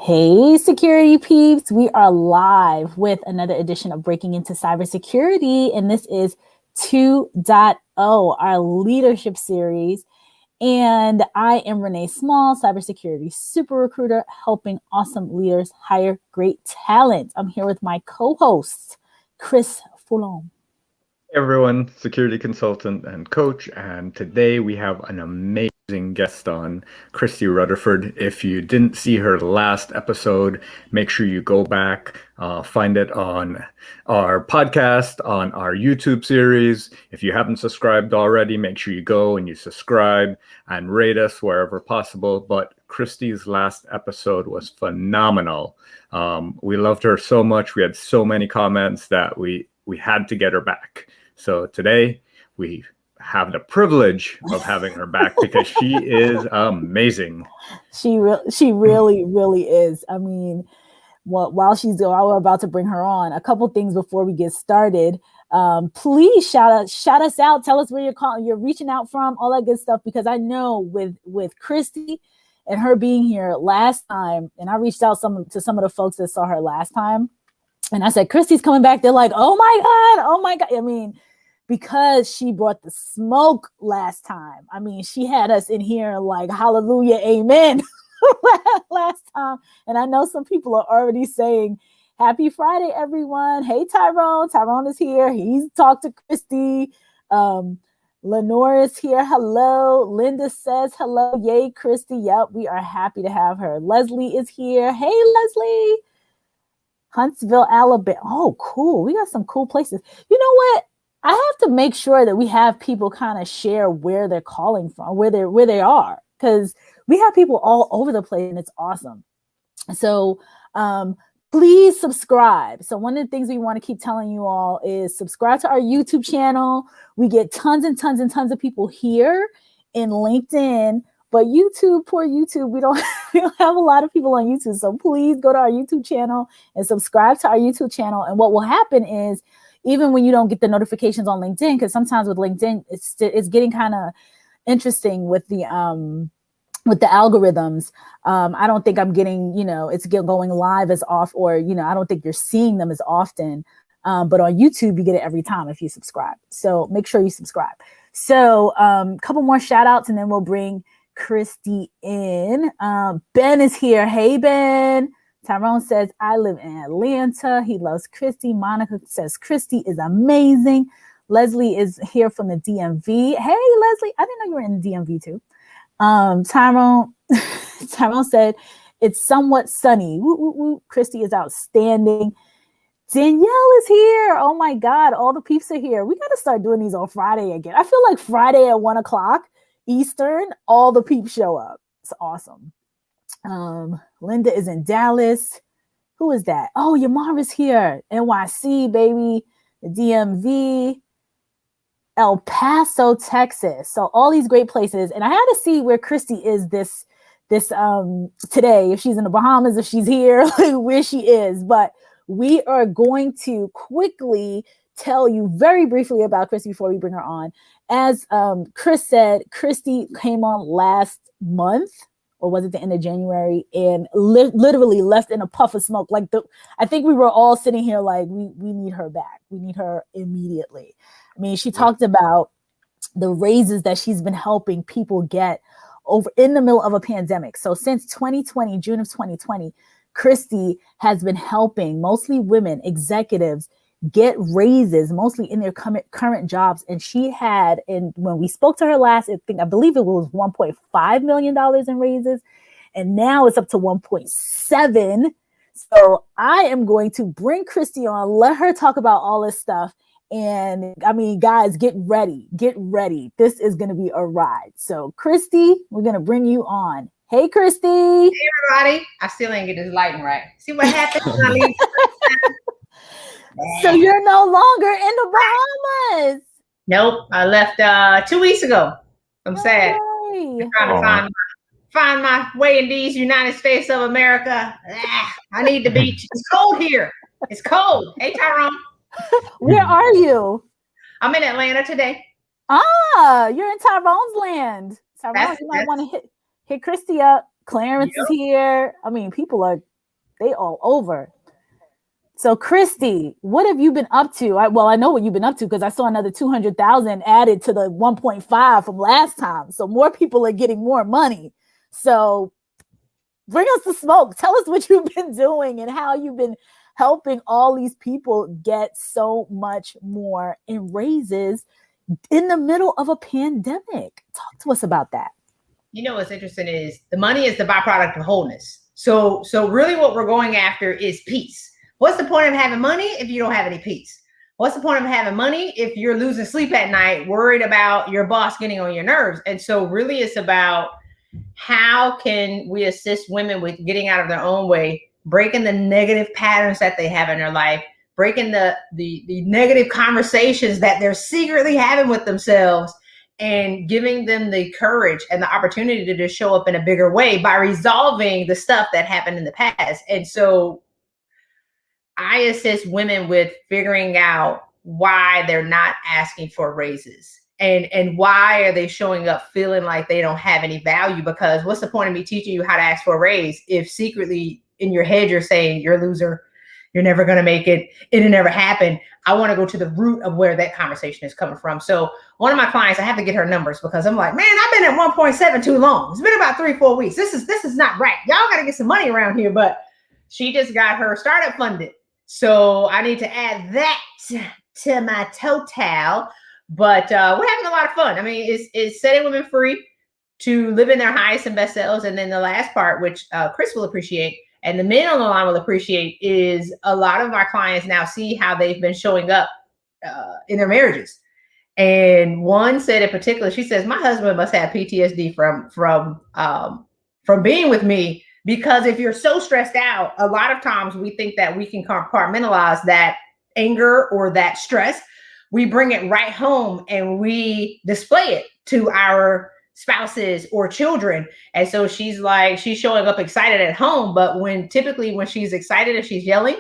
Hey, security peeps. We are live with another edition of Breaking into Cybersecurity, and this is 2.0, our leadership series. And I am Renee Small, cybersecurity super recruiter, helping awesome leaders hire great talent. I'm here with my co-host, Chris Foulon. Hey everyone, security consultant and coach, and today we have an amazing guest on, Christy Rutherford. If you didn't see her last episode, make sure you go back, find it on our podcast, on our YouTube series. If you haven't subscribed already, make sure you go and you subscribe and rate us wherever possible. But Christy's last episode was phenomenal. We loved her so much. We had so many comments that we had to get her back. So today we have the privilege of having her back because she is amazing. She really is. I mean, while we're about to bring her on, a couple things before we get started. Please shout us out. Tell us where you're reaching out from, all that good stuff. Because I know with Christy and her being here last time, and I reached out to some of the folks that saw her last time. And I said, Christy's coming back. They're like, oh my God. I mean, because she brought the smoke last time. I mean, she had us in here like, hallelujah, amen, last time. And I know some people are already saying, happy Friday, everyone. Hey, Tyrone. Tyrone is here. He's talked to Christy. Lenore is here. Hello. Linda says hello. Yay, Christy. Yep, we are happy to have her. Leslie is here. Hey, Leslie. Huntsville, Alabama. Oh, cool. We got some cool places. You know what? I have to make sure that we have people kind of share where they're calling from, where they are, because we have people all over the place and it's awesome. So please subscribe. So one of the things we want to keep telling you all is subscribe to our YouTube channel. We get tons and tons and tons of people here in LinkedIn. But YouTube, poor YouTube, we don't have a lot of people on YouTube. So please go to our YouTube channel and subscribe to our YouTube channel. And what will happen is, even when you don't get the notifications on LinkedIn, because sometimes with LinkedIn, it's getting kind of interesting with the algorithms. I don't think I'm getting, it's going live as off, or, I don't think you're seeing them as often. But on YouTube, you get it every time if you subscribe. So make sure you subscribe. So a couple more shout outs and then we'll bring Christy in. Ben is here. Hey, Ben. Tyrone says, I live in Atlanta. He loves Christy. Monica says, Christy is amazing. Leslie is here from the DMV. Hey, Leslie. I didn't know you were in the DMV too. Tyrone said, it's somewhat sunny. Woo, woo, woo. Christy is outstanding. Danielle is here. Oh my God. All the peeps are here. We got to start doing these on Friday again. I feel like Friday at 1:00 Eastern, all the peeps show up. It's awesome. Linda is in Dallas. Who is that? Oh, Yamar is here. NYC, baby. The DMV. El Paso, Texas. So all these great places. And I had to see where Christy is this today. If she's in the Bahamas, if she's here, where she is. But we are going to quickly tell you very briefly about Christy before we bring her on. As Chris said, Christy came on last month, or was it the end of January, and literally left in a puff of smoke. I think we were all sitting here like, we need her back. We need her immediately. I mean, she talked about the raises that she's been helping people get over in the middle of a pandemic. So since 2020, June of 2020, Christy has been helping mostly women executives get raises, mostly in their current jobs. And she had, and when we spoke to her last, I believe it was $1.5 million in raises. And now it's up to 1.7. So I am going to bring Christy on, let her talk about all this stuff. And I mean, guys, get ready. This is going to be a ride. So Christy, we're going to bring you on. Hey, Christy. Hey, everybody. I still ain't get this lighting right. See what happens when I leave? So you're no longer in the Bahamas. Nope. I left 2 weeks ago. I'm sad. I'm trying to find my way in these United States of America. I need the beach. It's cold here. It's cold. Hey, Tyrone. Where are you? I'm in Atlanta today. You're in Tyrone's land. Tyrone, you might want to hit Christy up. Clarence is here. I mean, people are They all over. So Christy, what have you been up to? I know what you've been up to because I saw another 200,000 added to the 1.5 from last time. So more people are getting more money. So bring us the smoke. Tell us what you've been doing and how you've been helping all these people get so much more in raises in the middle of a pandemic. Talk to us about that. You know, what's interesting is the money is the byproduct of wholeness. So really what we're going after is peace. What's the point of having money if you don't have any peace? What's the point of having money if you're losing sleep at night, worried about your boss getting on your nerves? And so really it's about how can we assist women with getting out of their own way, breaking the negative patterns that they have in their life, breaking the negative conversations that they're secretly having with themselves, and giving them the courage and the opportunity to just show up in a bigger way by resolving the stuff that happened in the past. And so I assist women with figuring out why they're not asking for raises and why are they showing up feeling like they don't have any value? Because what's the point of me teaching you how to ask for a raise if secretly in your head you're saying you're a loser, you're never going to make it, it'll never happen. I want to go to the root of where that conversation is coming from. So one of my clients, I have to get her numbers because I'm like, man, I've been at 1.7 too long. It's been about 3-4 weeks. This is not right. Y'all got to get some money around here. But she just got her startup funded. So I need to add that to my total. But we're having a lot of fun. I mean, it's setting women free to live in their highest and best selves. And then the last part, which Chris will appreciate, and the men on the line will appreciate, is a lot of our clients now see how they've been showing up in their marriages. And one said in particular, she says, my husband must have PTSD from being with me, because if you're so stressed out, a lot of times we think that we can compartmentalize that anger or that stress. We bring it right home and we display it to our spouses or children. And so she's showing up excited at home, but typically when she's excited and she's yelling,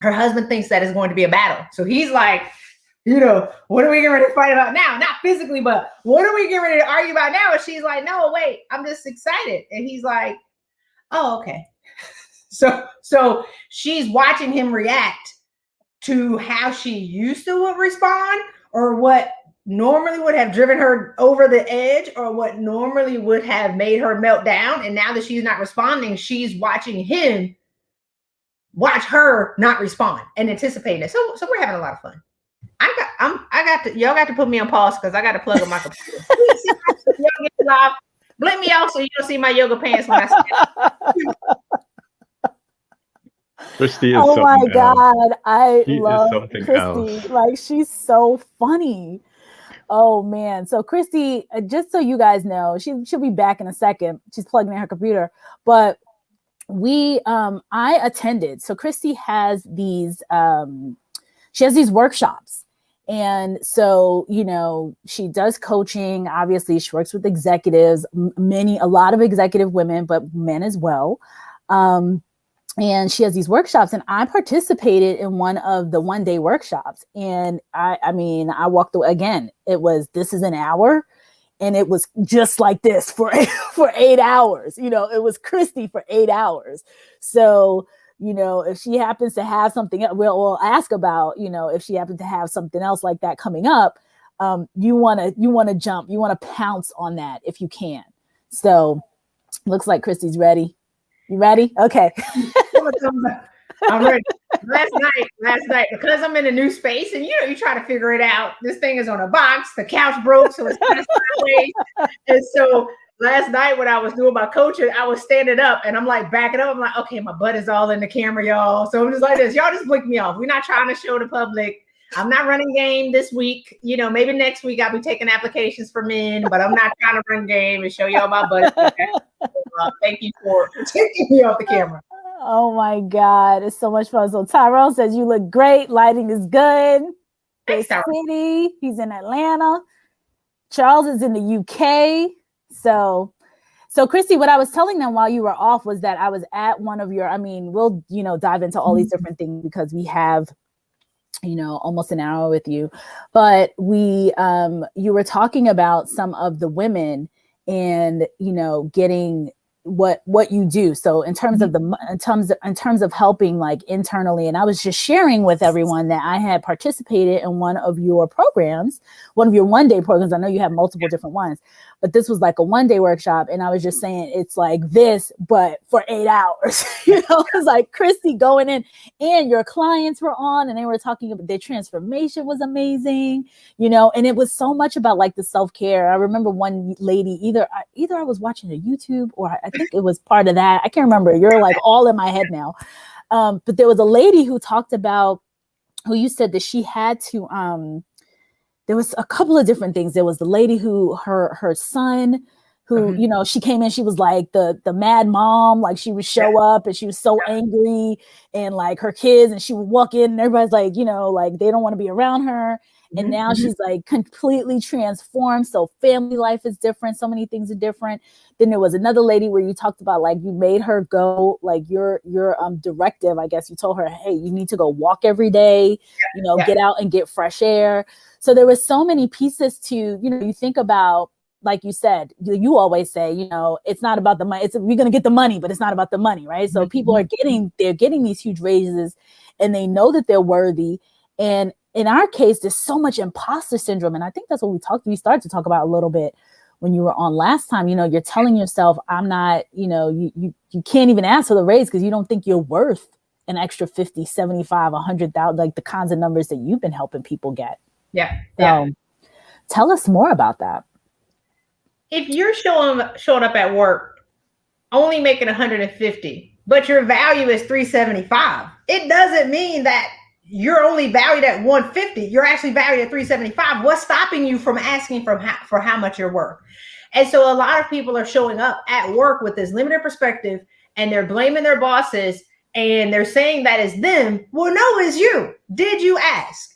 her husband thinks that is going to be a battle. So he's like, what are we getting ready to fight about now? Not physically, but what are we getting ready to argue about now? And she's like, no, wait, I'm just excited. And he's like, oh, okay. So she's watching him react to how she used to respond, or what normally would have driven her over the edge, or what normally would have made her melt down. And now that she's not responding, she's watching him watch her not respond and anticipating it. So we're having a lot of fun. Y'all got to put me on pause because I got to plug in my computer. Blame me also, you don't see my yoga pants when I stand. Christy is oh my God, I she love something Christy. Else. Like, she's so funny. Oh man. So Christy, just so you guys know, she'll be back in a second. She's plugging in her computer, but I attended. So Christy has these workshops. And so, she does coaching. Obviously, she works with executives, a lot of executive women, but men as well. And she has these workshops, and I participated in one of the one-day workshops. And I walked away again. This is an hour, and it was just like this for 8 hours. It was Christy for 8 hours. So, if she happens to have something, we'll ask about, if she happens to have something else like that coming up, you want to jump, you want to pounce on that if you can. So looks like Christy's ready. You ready? Okay. I'm ready. Last night, because I'm in a new space and you try to figure it out. This thing is on a box. The couch broke, so it's kind of sideways. And so last night when I was doing my coaching, I was standing up and I'm like backing up. I'm like, okay, my butt is all in the camera, y'all. So I'm just like this. Y'all just blink me off. We're not trying to show the public. I'm not running game this week. Maybe next week I'll be taking applications for men, but I'm not trying to run game and show y'all my butt. Thank you for taking me off the camera. Oh my God, it's so much fun. So Tyrone says you look great. Lighting is good. Thanks, City. He's in Atlanta. Charles is in the UK. So Christy, what I was telling them while you were off was that I was at one of your, we'll, dive into all these different things because we have, almost an hour with you, but you were talking about some of the women and, getting what you do. So in terms of in terms of helping like internally, and I was just sharing with everyone that I had participated in one of your programs, one of your one-day programs. I know you have multiple different ones, but this was like a one-day workshop, and I was just saying it's like this, but for 8 hours. It's like Christy going in, and your clients were on, and they were talking about their transformation was amazing, and it was so much about like the self-care. I remember one lady, either I was watching a YouTube or I think it was part of that. I can't remember. You're like all in my head now. But there was a lady who talked about, who you said that she had to, there was a couple of different things. There was the lady who, her son, who, she came in, she was like the mad mom, like she would show up and she was so angry, and like her kids, and she would walk in and everybody's like, like they don't want to be around her. And now she's like completely transformed. So family life is different. So many things are different. Then there was another lady where you talked about like you made her go, like your directive, I guess you told her, hey, you need to go walk every day, get out and get fresh air. So there was so many pieces to, you think about, like you said, you always say, it's not about the money. We're going to get the money, but it's not about the money, right? So people are they're getting these huge raises, and they know that they're worthy. And in our case, there's so much imposter syndrome. And I think that's what we started to talk about a little bit when you were on last time. You're telling yourself, I'm not, you can't even ask for the raise because you don't think you're worth an extra 50, 75, 100,000, like the kinds of numbers that you've been helping people get. Yeah. So tell us more about that. If you're showing up at work only making 150, but your value is 375, it doesn't mean that you're only valued at 150. You're actually valued at 375. What's stopping you from asking for how much you're worth? And so a lot of people are showing up at work with this limited perspective, and they're blaming their bosses, and they're saying that it's them. Well, no, it's you. Did you ask?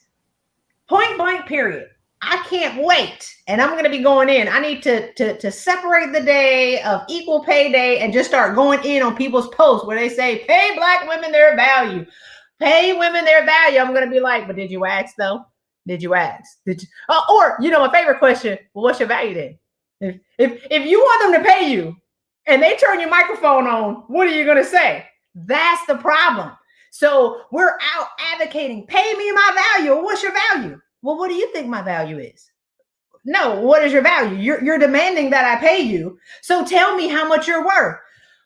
Point blank, period. I can't wait. And I'm going to be going in. I need to separate the day of equal pay day and just start going in on people's posts where they say, pay Black women their value. Pay women their value. I'm going to be like, but did you ask though? Did you ask? Did you? Or, my favorite question, well, what's your value then? If you want them to pay you and they turn your microphone on, what are you going to say? That's the problem. So we're out advocating, pay me my value. Or what's your value? Well, what do you think my value is? No, what is your value? You're demanding that I pay you. So tell me how much you're worth.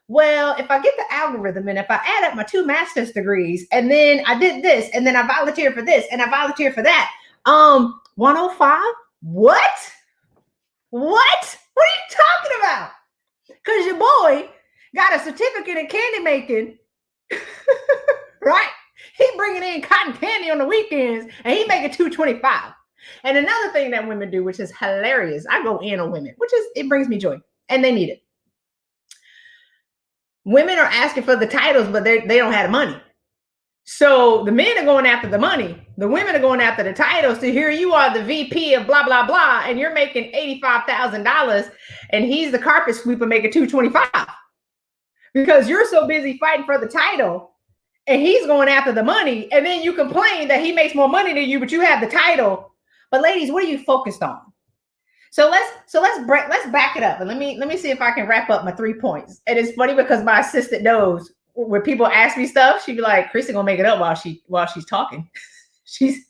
Well, if I get the algorithm and if I add up my 2 master's degrees and then I did this and then I volunteered for this and I volunteered for that, 105? What? What are you talking about? Because your boy got a certificate in candy making, right? He bringing in cotton candy on the weekends and he making 225. And another thing that women do, which is hilarious, I go in on women, it brings me joy, and they need it. Women are asking for the titles, but they don't have the money. So the men are going after the money. The women are going after the titles. So here you are, the VP of blah, blah, blah, and you're making $85,000, and he's the carpet sweeper making $225 because you're so busy fighting for the title, and he's going after the money. And then you complain that he makes more money than you, but you have the title. But ladies, what are you focused on? So let's back it up, and let me see if I can wrap up my 3 points. And it's funny because my assistant knows when people ask me stuff, she'd be like, "Christy gonna make it up while she's talking. she's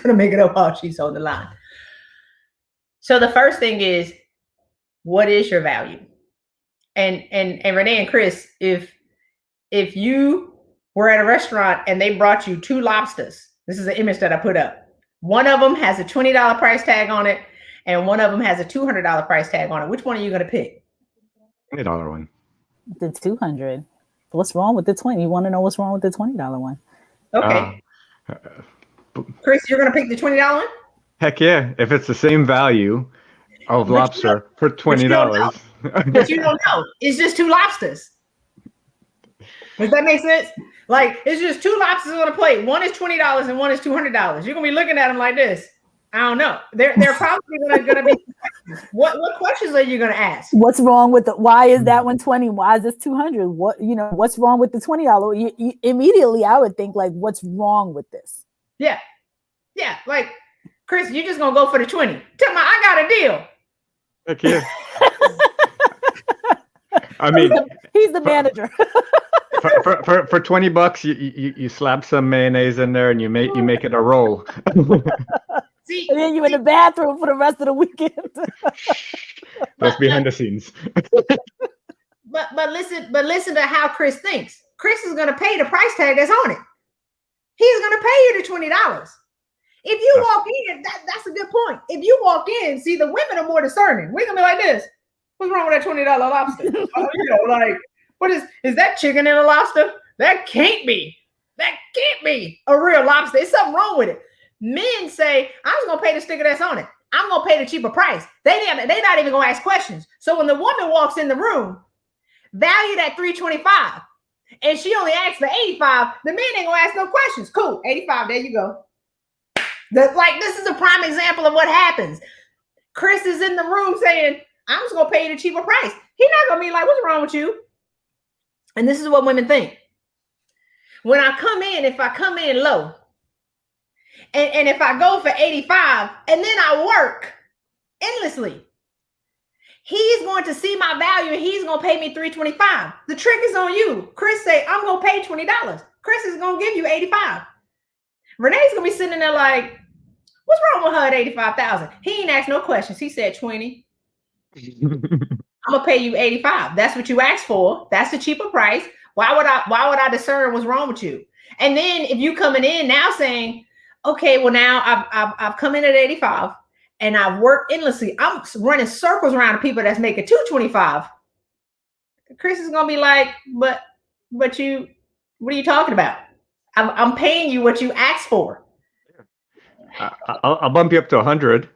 gonna make it up while she's on the line." So the first thing is, what is your value? And Renee and Chris, if you were at a restaurant and they brought you 2 lobsters, this is an image that I put up. One of them has a $20 price tag on it, and one of them has a $200 price tag on it. Which one are you going to pick? $20 one. The 200. What's wrong with the 20? You want to know what's wrong with the $20 one? Okay. Chris, you're going to pick the $20 one? Heck yeah. If it's the same value of lobster for $20. But you don't know. It's just 2 lobsters. Does that make sense? Like, it's just 2 lobsters on a plate. One is $20 and one is $200. You're going to be looking at them like this. I don't know. They're probably going to be questions. What questions are you going to ask? What's wrong with why is that one 20? Why is this 200? What's wrong with the $20? You immediately I would think like, what's wrong with this? Yeah. Yeah. Like, Chris, you just going to go for the 20. Tell me, I got a deal. Heck yeah. I mean, he's the manager. for $20, you slap some mayonnaise in there and you make it a roll. See, and then you in the bathroom for the rest of the weekend. That's behind the scenes. But listen to how Chris thinks. Chris is going to pay the price tag that's on it. He's going to pay you the $20. If you walk in, that's a good point. If you walk in, see, the women are more discerning. We're going to be like this. What's wrong with that $20 lobster? Like, what is that chicken in a lobster? That can't be a real lobster. There's something wrong with it. Men say, I'm just going to pay the sticker that's on it. I'm going to pay the cheaper price. They're not even going to ask questions. So when the woman walks in the room, valued at $325, and she only asked for $85, the man ain't gonna ask no questions. Cool, $85, there you go. This is a prime example of what happens. Chris is in the room saying, I'm just gonna pay you the cheaper price. He's not gonna be like, what's wrong with you? And this is what women think. When I come in, if I come in low, and if I go for 85, and then I work endlessly, he's going to see my value and he's going to pay me $325. The trick is on you. Chris say, I'm going to pay $20. Chris is going to give you $85. Renee's going to be sitting there like, what's wrong with her at $85,000? He ain't asked no questions. He said 20. I'm going to pay you $85. That's what you asked for. That's the cheaper price. Why would I discern what's wrong with you? And then if you coming in now saying, okay, well now I've come in at 85. And I've worked endlessly. I'm running circles around the people that's making $225. Chris is gonna be like, but you, what are you talking about? I'm paying you what you asked for. I'll bump you up to 100.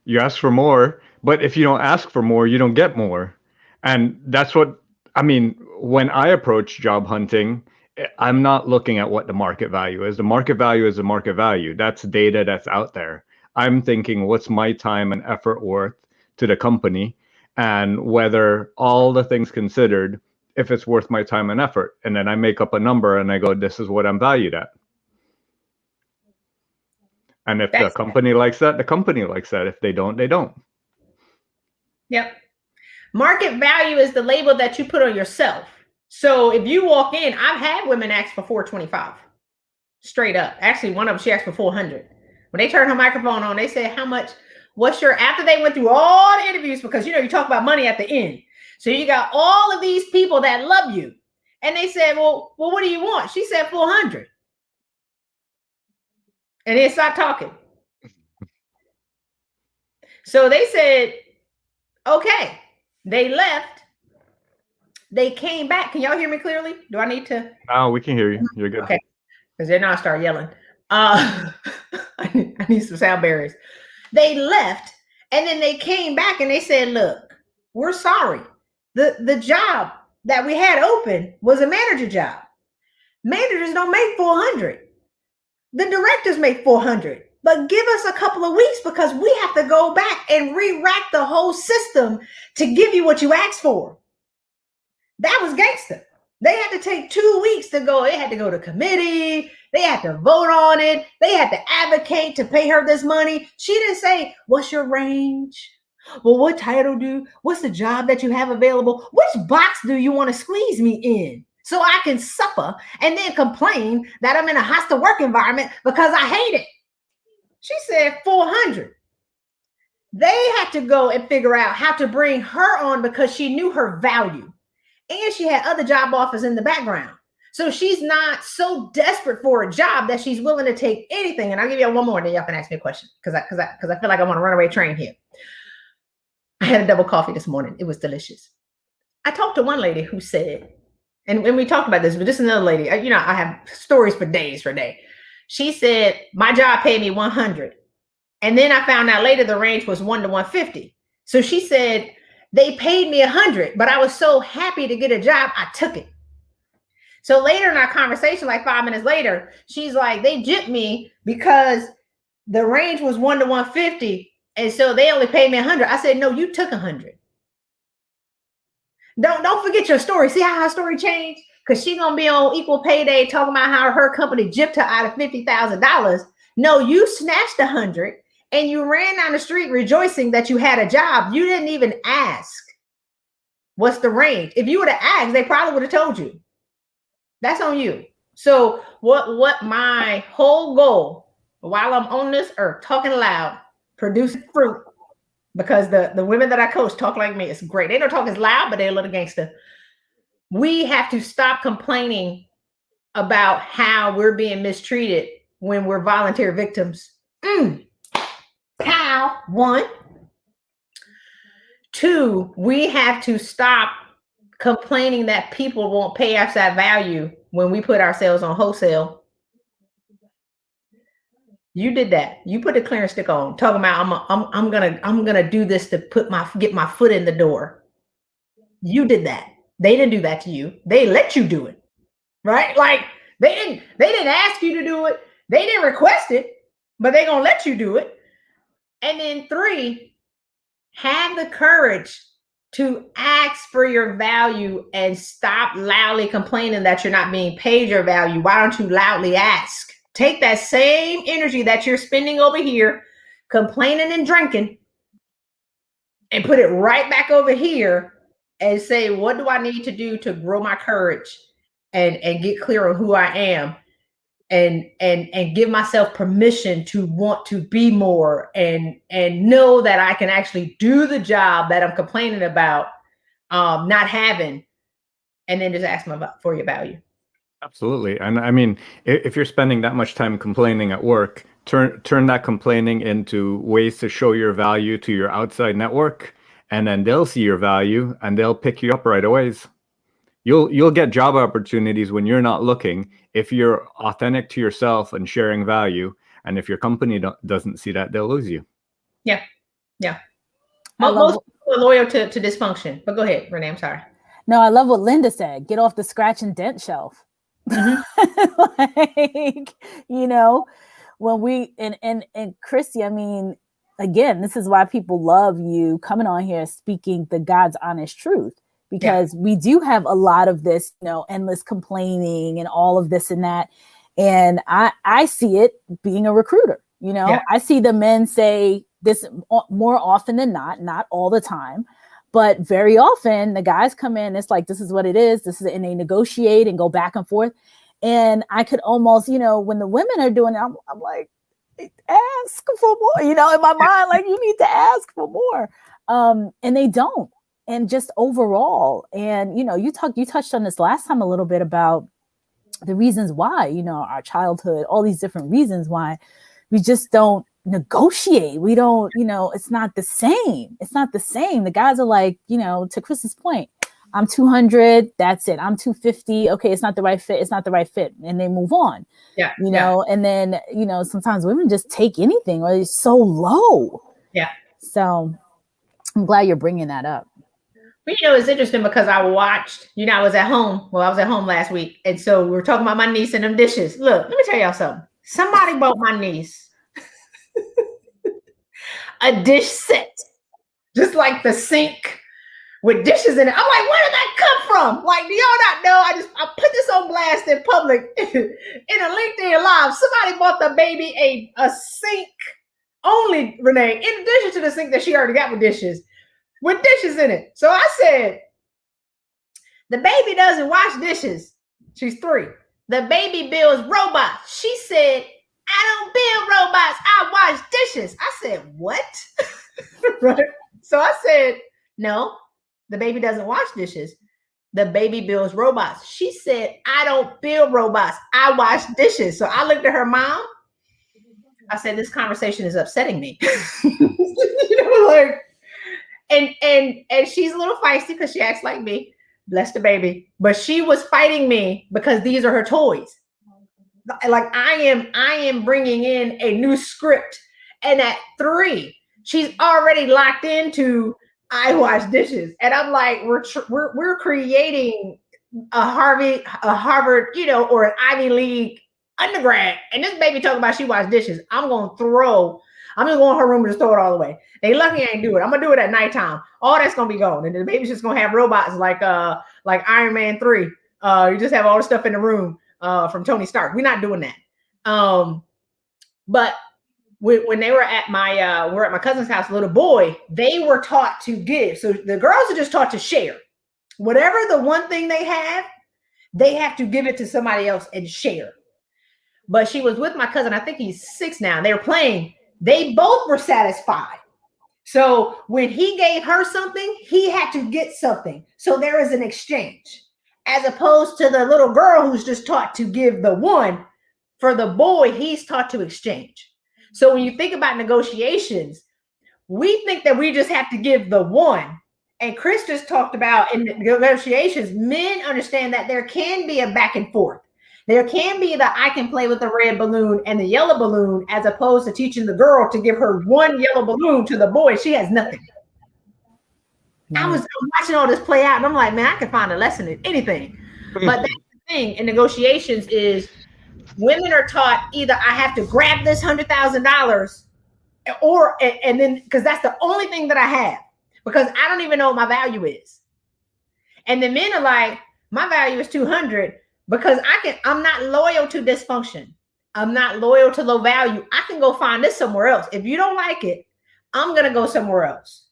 You ask for more, but if you don't ask for more, you don't get more. And that's what I mean. When I approach job hunting, I'm not looking at what the market value is. The market value is the market value. That's data that's out there. I'm thinking, what's my time and effort worth to the company, and whether all the things considered, if it's worth my time and effort. And then I make up a number and I go, this is what I'm valued at. And if the company likes that, the company likes that. If they don't, they don't. Yep. Market value is the label that you put on yourself. So if you walk in, I've had women ask for $425 straight up. Actually, one of them, she asked for $400. When they turned her microphone on, they said, how much, after they went through all the interviews, because, you talk about money at the end. So you got all of these people that love you. And they said, well, what do you want? She said, $400. And then stopped talking. So they said, okay, they left. They came back. Can y'all hear me clearly? Do I need to? Oh, we can hear you. You're good. Okay. Because then I'll start yelling. I need some sound barriers. They left and then they came back and they said, look, we're sorry. The job that we had open was a manager job. Managers don't make $400. The directors make $400. But give us a couple of weeks because we have to go back and re-rack the whole system to give you what you asked for. That was gangster. They had to take 2 weeks to go. They had to go to committee. They had to vote on it. They had to advocate to pay her this money. She didn't say, what's your range? Well, what title what's the job that you have available? Which box do you want to squeeze me in so I can suffer and then complain that I'm in a hostile work environment because I hate it? She said $400. They had to go and figure out how to bring her on because she knew her value. And she had other job offers in the background. So she's not so desperate for a job that she's willing to take anything. And I'll give you one more, and then y'all can ask me a question because I feel like I'm on a runaway train here. I had a double coffee this morning. It was delicious. I talked to one lady who said, and we talked about this, but this is another lady. I have stories for days for day. She said, my job paid me $100. And then I found out later the range was $1 to $150. So she said, they paid me $100, but I was so happy to get a job, I took it. So later in our conversation, like 5 minutes later, she's like, they gypped me because the range was $1 to $150. And so they only paid me $100. I said, no, you took $100. Don't forget your story. See how her story changed? Because she's going to be on Equal Pay Day talking about how her company gypped her out of $50,000. No, you snatched $100 and you ran down the street rejoicing that you had a job. You didn't even ask. What's the range? If you would have asked, they probably would have told you. That's on you. So what my whole goal while I'm on this earth talking loud, producing fruit, because the women that I coach talk like me. It's great. They don't talk as loud, but they're a little gangster. We have to stop complaining about how we're being mistreated when we're volunteer victims. How? 1. 2, we have to stop complaining that people won't pay us that value when we put ourselves on wholesale. You did that. You put the clearance stick on, talking about I'm gonna do this to get my foot in the door. You did that. They didn't do that to you. They let you do it, right? Like they didn't ask you to do it. They didn't request it, but they're gonna let you do it. And then 3, have the courage to ask for your value and stop loudly complaining that you're not being paid your value. Why don't you loudly ask? Take that same energy that you're spending over here, complaining and drinking, and put it right back over here and say, what do I need to do to grow my courage and get clear on who I am? And give myself permission to want to be more and know that I can actually do the job that I'm complaining about not having, and then just ask for your value. Absolutely. And I mean, if you're spending that much time complaining at work, turn that complaining into ways to show your value to your outside network, and then they'll see your value and they'll pick you up right away. You'll get job opportunities when you're not looking if you're authentic to yourself and sharing value. And if your company doesn't see that, they'll lose you. Yeah. Most people are loyal to dysfunction. But go ahead, Renee. I'm sorry. No, I love what Linda said. Get off the scratch and dent shelf. Like, when we and Christy, I mean, again, this is why people love you coming on here speaking the God's honest truth. Because we do have a lot of this, endless complaining and all of this and that. And I see it being a recruiter, I see the men say this more often than not all the time, but very often the guys come in, it's like, this is what it is. And they negotiate and go back and forth. And I could almost, when the women are doing it, I'm like, ask for more, in my mind, like you need to ask for more. And they don't. And just overall, and you touched on this last time a little bit about the reasons why, our childhood, all these different reasons why we just don't negotiate. We don't, it's not the same. It's not the same. The guys are like, to Chris's point, I'm 200. That's it. I'm 250. Okay, it's not the right fit. It's not the right fit, and they move on. And then sometimes women just take anything, or it's so low. Yeah. So I'm glad you're bringing that up. But it's interesting because I watched, I was at home. Well, I was at home last week. And so we were talking about my niece and them dishes. Look, let me tell y'all something. Somebody bought my niece a dish set, just like the sink with dishes in it. I'm like, where did that come from? Like, do y'all not know? I put this on blast in public in a LinkedIn Live. Somebody bought the baby a sink only, Renee, in addition to the sink that she already got with dishes in it. So I said, the baby doesn't wash dishes. She's 3. The baby builds robots. She said, I don't build robots. I wash dishes. I said, what? Right? So I said, no, the baby doesn't wash dishes. The baby builds robots. She said, I don't build robots. I wash dishes. So I looked at her mom. I said, this conversation is upsetting me. And she's a little feisty because she acts like me. Bless the baby. But she was fighting me because these are her toys. Like I am bringing in a new script. And at 3, she's already locked into I wash dishes. And I'm like, we're creating a Harvard, or an Ivy League undergrad. And this baby talking about she washed dishes. I'm just going in her room and just throw it all away. They lucky I ain't do it. I'm gonna do it at nighttime. All that's gonna be gone. And the baby's just gonna have robots like Iron Man 3. You just have all the stuff in the room from Tony Stark. We're not doing that. But when they were at my cousin's house, little boy, they were taught to give. So the girls are just taught to share. Whatever the one thing they have to give it to somebody else and share. But she was with my cousin. I think he's 6 now. They were playing. They both were satisfied. So when he gave her something, he had to get something. So there is an exchange, as opposed to the little girl who's just taught to give the one. For the boy, he's taught to exchange. So when you think about negotiations, we think that we just have to give the one. And Chris just talked about in negotiations, men understand that there can be a back and forth. There can be that I can play with the red balloon and the yellow balloon, as opposed to teaching the girl to give her one yellow balloon to the boy. She has nothing. I was watching all this play out, and I'm like, man, I can find a lesson in anything. But that's the thing in negotiations is women are taught either I have to grab this $100,000 or, and then, because that's the only thing that I have, because I don't even know what my value is. And the men are like, my value is 200 because I'm not loyal to dysfunction. I'm not loyal to low value. I can go find this somewhere else. If you don't like it, I'm going to go somewhere else.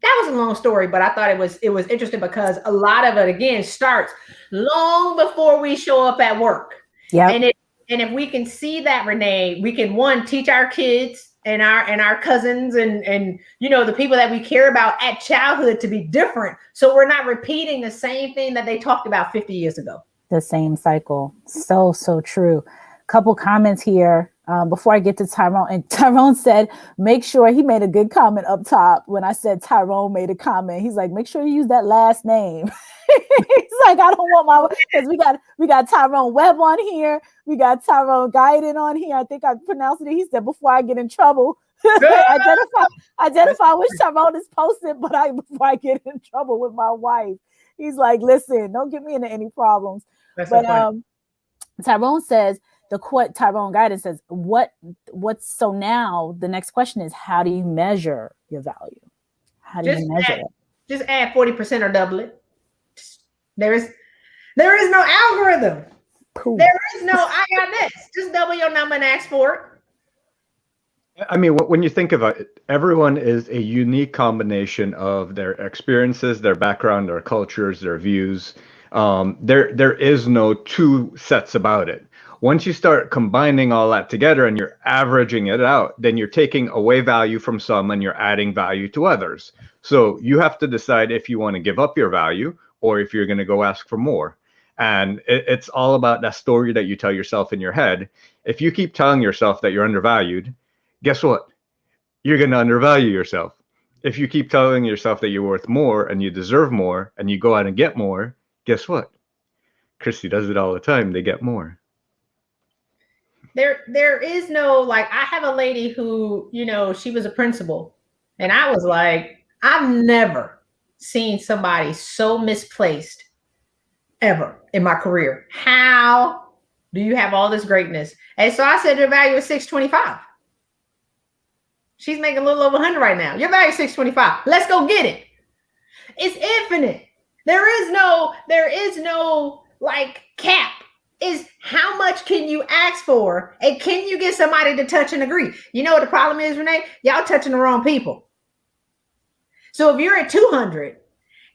That was a long story, but I thought it was interesting because a lot of it, again, starts long before we show up at work. Yeah. And if we can see that, Renee, we can, one, teach our kids and our cousins and the people that we care about at childhood to be different. So we're not repeating the same thing that they talked about 50 years ago. The same cycle. So true. Couple comments here before I get to Tyrone. And Tyrone said, make sure, he made a good comment up top when I said Tyrone made a comment. He's like, make sure you use that last name. He's like, I don't want my, because we got Tyrone Webb on here. We got Tyrone Guyton on here. I think I pronounced it. He said, before I get in trouble, identify which Tyrone is posted, but before I get in trouble with my wife. He's like, listen, don't get me into any problems. That's but Tyrone says, Tyrone Guyton says, what's so now the next question is, how do you measure your value? How do you measure it? Just add 40% or double it. There is no algorithm. Cool. There is no, I got this. Just double your number and ask for it. I mean, when you think about it, everyone is a unique combination of their experiences, their background, their cultures, their views. There is no two sets about it. Once you start combining all that together and you're averaging it out, then you're taking away value from some and you're adding value to others. So you have to decide if you want to give up your value or if you're going to go ask for more. And it's all about that story that you tell yourself in your head. If you keep telling yourself that you're undervalued, guess what? You're going to undervalue yourself. If you keep telling yourself that you're worth more and you deserve more and you go out and get more, guess what? Christy does it all the time. They get more. There is no, like, I have a lady who, she was a principal, and I was like, I've never seen somebody so misplaced ever in my career. How do you have all this greatness? And so I said, your value is 625. She's making a little over 100 right now. Your value is 625. Let's go get it. It's infinite. There is no like cap. Is how much can you ask for, and can you get somebody to touch and agree? You know what the problem is, Renee? Y'all touching the wrong people. So if you're at 200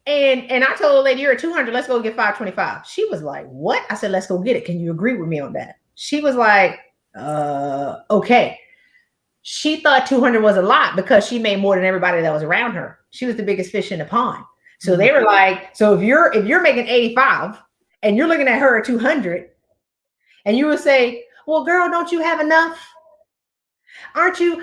and I told a lady, you're at 200, let's go get 525. She was like, what? I said, let's go get it. Can you agree with me on that? She was like, okay. She thought 200 was a lot because she made more than everybody that was around her. She was the biggest fish in the pond. So they were like, so if you're making 85 and you're looking at her at 200, and you would say, well, girl, don't you have enough? Aren't you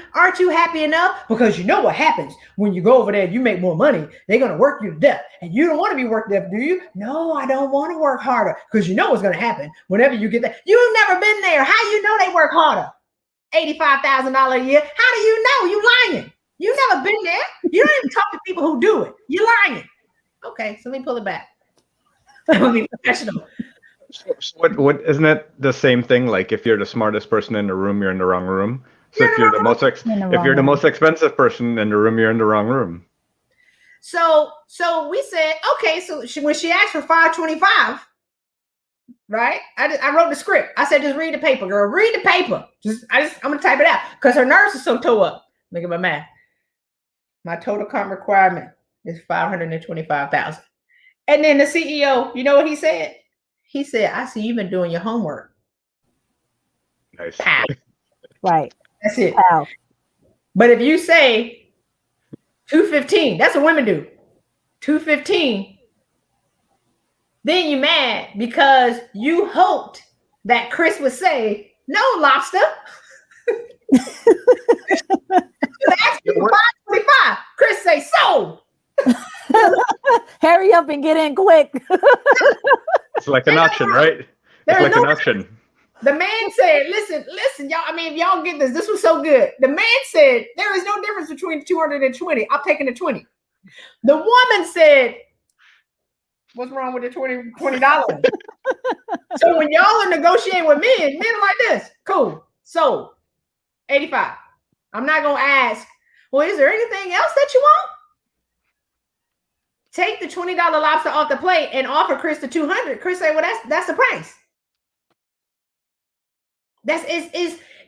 happy enough? Because you know what happens when you go over there and you make more money. They're going to work you to death. And you don't want to be worked to death, do you? No, I don't want to work harder. Because you know what's going to happen whenever you get that. You've never been there. How you know they work harder? $85,000 a year. How do you know? You lying. You've never been there. You don't even talk to people who do it. You're lying. Okay, so let me pull it back. I'm going to be professional. So what isn't it the same thing? Like if you're the smartest person in the room, you're in the wrong room. So if you're the most expensive person in the room, you're in the wrong room. So we said, okay. So when she asked for 525, right? I wrote the script. I said, just read the paper, girl. Read the paper. I'm gonna type it out because her nerves are so toe up. Look at my math. My total comp requirement is $525,000. And then the CEO, you know what he said? He said, I see you've been doing your homework. Nice. Pow. Right. That's it. Wow. But if you say 215, that's what women do. 215, then you're mad because you hoped that Chris would say, no, lobster. Ask you 525. Chris say, so. Hurry up and get in quick. It's like an auction, right? It's like an auction. The man said, listen, y'all. I mean, if y'all get this, this was so good. The man said, there is no difference between 220. I'm taking the 20. The woman said, what's wrong with the $20? So when y'all are negotiating with men are like this. Cool. So 85. I'm not going to ask, well, is there anything else that you want? Take the $20 lobster off the plate and offer Chris the 200. Chris say, well, that's the price. That's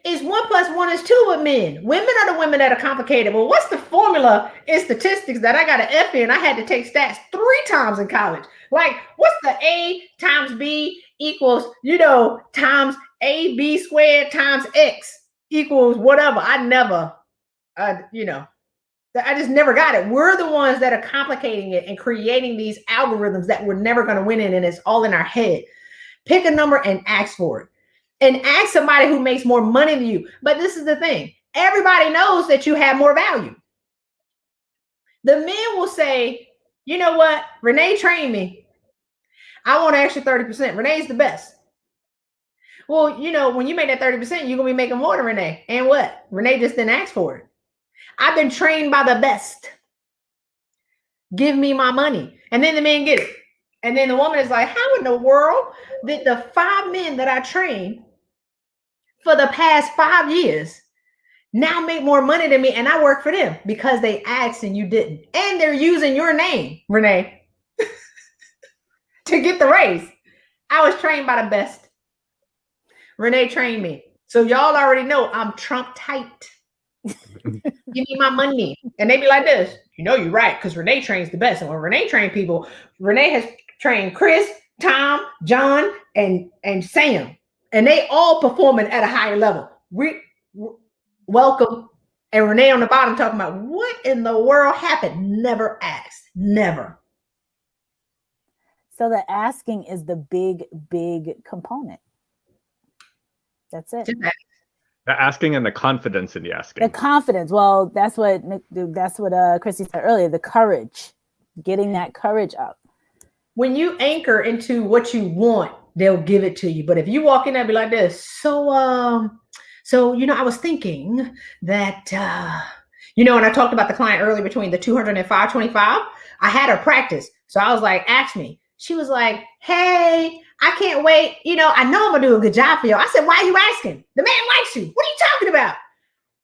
is 1 + 1 is 2 with men. Women are the women that are complicated. Well, what's the formula in statistics that I got an F in? I had to take stats 3 times in college. Like, what's the A times B equals, times AB squared times X equals whatever. I just never got it. We're the ones that are complicating it and creating these algorithms that we're never going to win in, and it's all in our head. Pick a number and ask for it. And ask somebody who makes more money than you. But this is the thing. Everybody knows that you have more value. The men will say, you know what? Renee trained me. I want an extra 30%. Renee's the best. Well, when you make that 30%, you're going to be making more than Renee. And what? Renee just didn't ask for it. I've been trained by the best. Give me my money. And then the men get it. And then the woman is like, how in the world did the 5 men that I trained for the past 5 years now make more money than me, and I work for them? Because they asked and you didn't. And they're using your name, Renee, to get the raise. I was trained by the best. Renee trained me. So y'all already know I'm Trump tight. Give me my money. And they be like this, you're right, because Renee trains the best. And when Renee trained people, Renee has trained Chris, Tom, John, and Sam. And they all performing at a higher level. Welcome. And Renee on the bottom talking about what in the world happened? Never asked. Never. So the asking is the big, big component. That's it. The asking and the confidence in the asking. The confidence. Well, that's what Christy said earlier. The courage, getting that courage up. When you anchor into what you want, they'll give it to you. But if you walk in there and be like this, so I was thinking that, and I talked about the client earlier between the 200 and 525. I had her practice. So I was like, ask me. She was like, hey, I can't wait. I know I'm going to do a good job for you. I said, why are you asking? The man likes you. What are you talking about?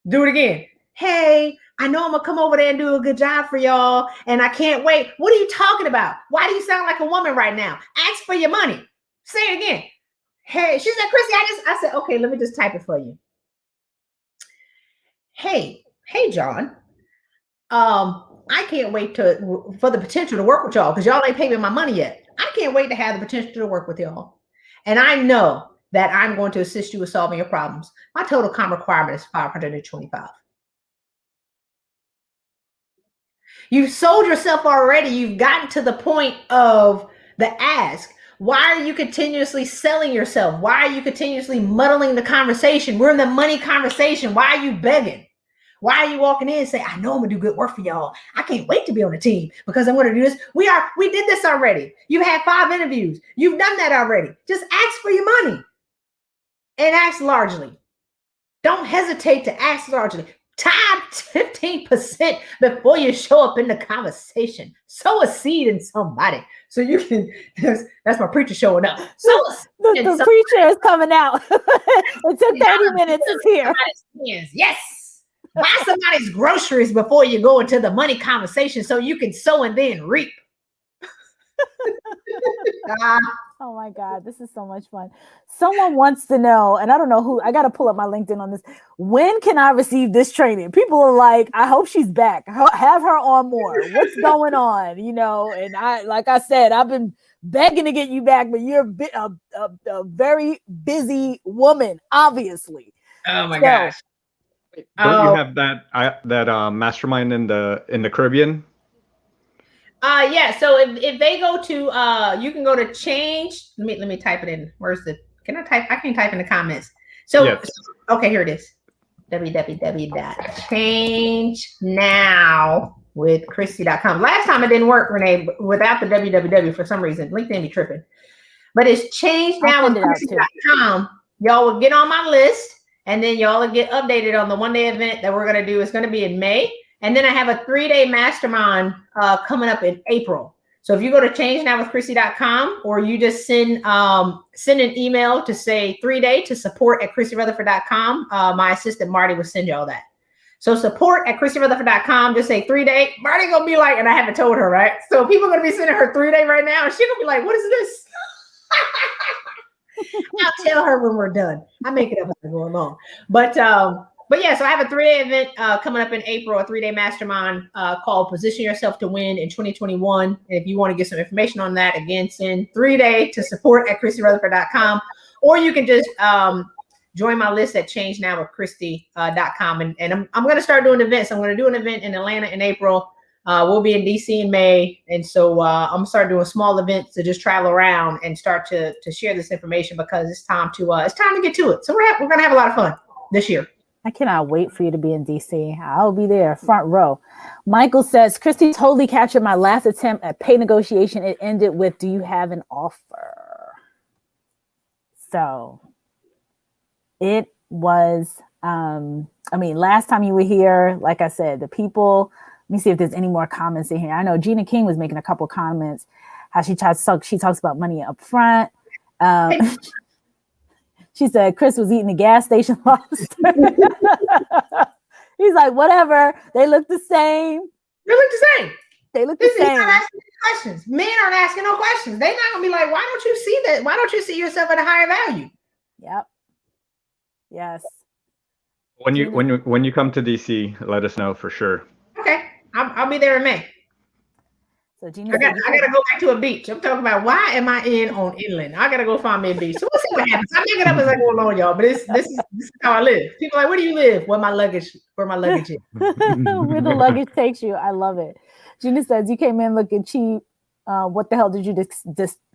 Do it again. Hey, I know I'm going to come over there and do a good job for y'all. And I can't wait. What are you talking about? Why do you sound like a woman right now? Ask for your money. Say it again. Hey, she said, Christy, I said, okay, let me just type it for you. Hey, John. I can't wait for the potential to work with y'all because y'all ain't paid me my money yet. I can't wait to have the potential to work with y'all. And I know that I'm going to assist you with solving your problems. My total comp requirement is 525. You've sold yourself already. You've gotten to the point of the ask. Why are you continuously selling yourself? Why are you continuously muddling the conversation? We're in the money conversation. Why are you begging? Why are you walking in and say, I know I'm gonna do good work for y'all. I can't wait to be on the team because I'm gonna do this. We did this already. You've had 5 interviews. You've done that already. Just ask for your money and ask largely. Don't hesitate to ask largely. Time 15% before you show up in the conversation. Sow a seed in somebody. So you can, that's my preacher showing up. The preacher is coming out. It took 30 minutes. It's here. Yes. Buy somebody's groceries before you go into the money conversation so you can sow and then reap. Oh my God, this is so much fun. Someone wants to know, and I don't know who, I got to pull up my LinkedIn on this. When can I receive this training? People are like, I hope she's back. Have her on more. What's going on? And like I said, I've been begging to get you back, but you're a very busy woman, obviously. Oh my gosh. Don't you have that mastermind in the Caribbean? Yeah. So if they go to you can go to change. Let me type it in. Where's the? Can I type? I can type in the comments. So yes. Okay, here it is. www.changenowwithchristy.com. Last time it didn't work, Renee, without the www for some reason. LinkedIn be tripping. But it's changenowwithchristy.com. Y'all will get on my list, and then y'all will get updated on the one-day event that we're going to do. It's going to be in May. And then I have a 3-day mastermind coming up in April. So if you go to changenowwithchristy.com, or you just send an email to say 3-day to support@ChristyRutherford.com, my assistant Marty will send you all that. So support@ChristyRutherford.com, just say 3-day. Marty gonna be like, and I haven't told her, right? So people are gonna be sending her 3-day right now, and she's gonna be like, what is this? I'll tell her when we're done. I make it up as I go along. But yeah, so I have a 3-day event coming up in April, a 3-day mastermind called Position Yourself to Win in 2021. And if you want to get some information on that, again, send 3-day to support@ChristyRutherford.com, or you can just join my list at changenowwithchristy.com. And I'm going to start doing events. I'm going to do an event in Atlanta in April. We'll be in DC in May. And so I'm going to start doing small events to just travel around and start to share this information, because it's time to get to it. So we're going to have a lot of fun this year. I cannot wait for you to be in DC. I'll be there, front row. Michael says, Christy totally captured my last attempt at pay negotiation. It ended with, do you have an offer? So it was, last time you were here, like I said, the people, let me see if there's any more comments in here. I know Gina King was making a couple of comments, how she talks about money up front. She said Chris was eating the gas station lobster. He's like, whatever. They look the same. They look the same. Not asking questions. Men aren't asking no questions. They're not gonna be like, why don't you see that? Why don't you see yourself at a higher value? Yep. Yes. When you come to DC, let us know for sure. Okay, I'll be there in May. So Gina, I gotta go back to a beach. I'm talking about, why am I on inland? I gotta go find me a beach. So we'll see what happens. I make it up as I go along, y'all. But this is how I live. People are like, where do you live? Where my luggage is. Where the luggage takes you. I love it. Gina says, you came in looking cheap. What the hell did you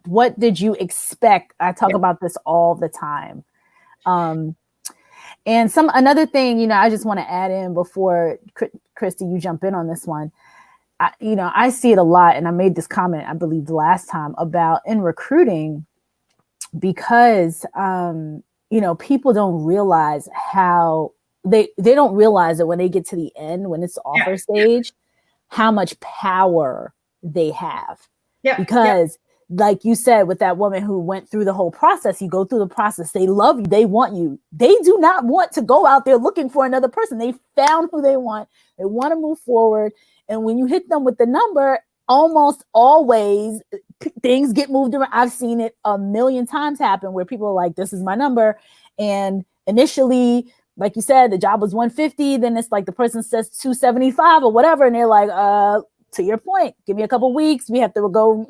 what did you expect? I talk about this all the time. And another thing, I just want to add in before Christy, you jump in on this one. I see it a lot, and I made this comment, I believe, the last time about in recruiting, because people don't realize how they don't realize that when they get to the end, when it's the offer stage, how much power they have. Because like you said, with that woman who went through the whole process, you go through the process, they love you, they want you. They do not want to go out there looking for another person. They found who they want. They want to move forward. And when you hit them with the number, almost always things get moved around. I've seen it a million times happen where people are like, this is my number. And initially, like you said, the job was 150. Then it's like the person says 275 or whatever. And they're like, to your point, give me a couple weeks. We have to go,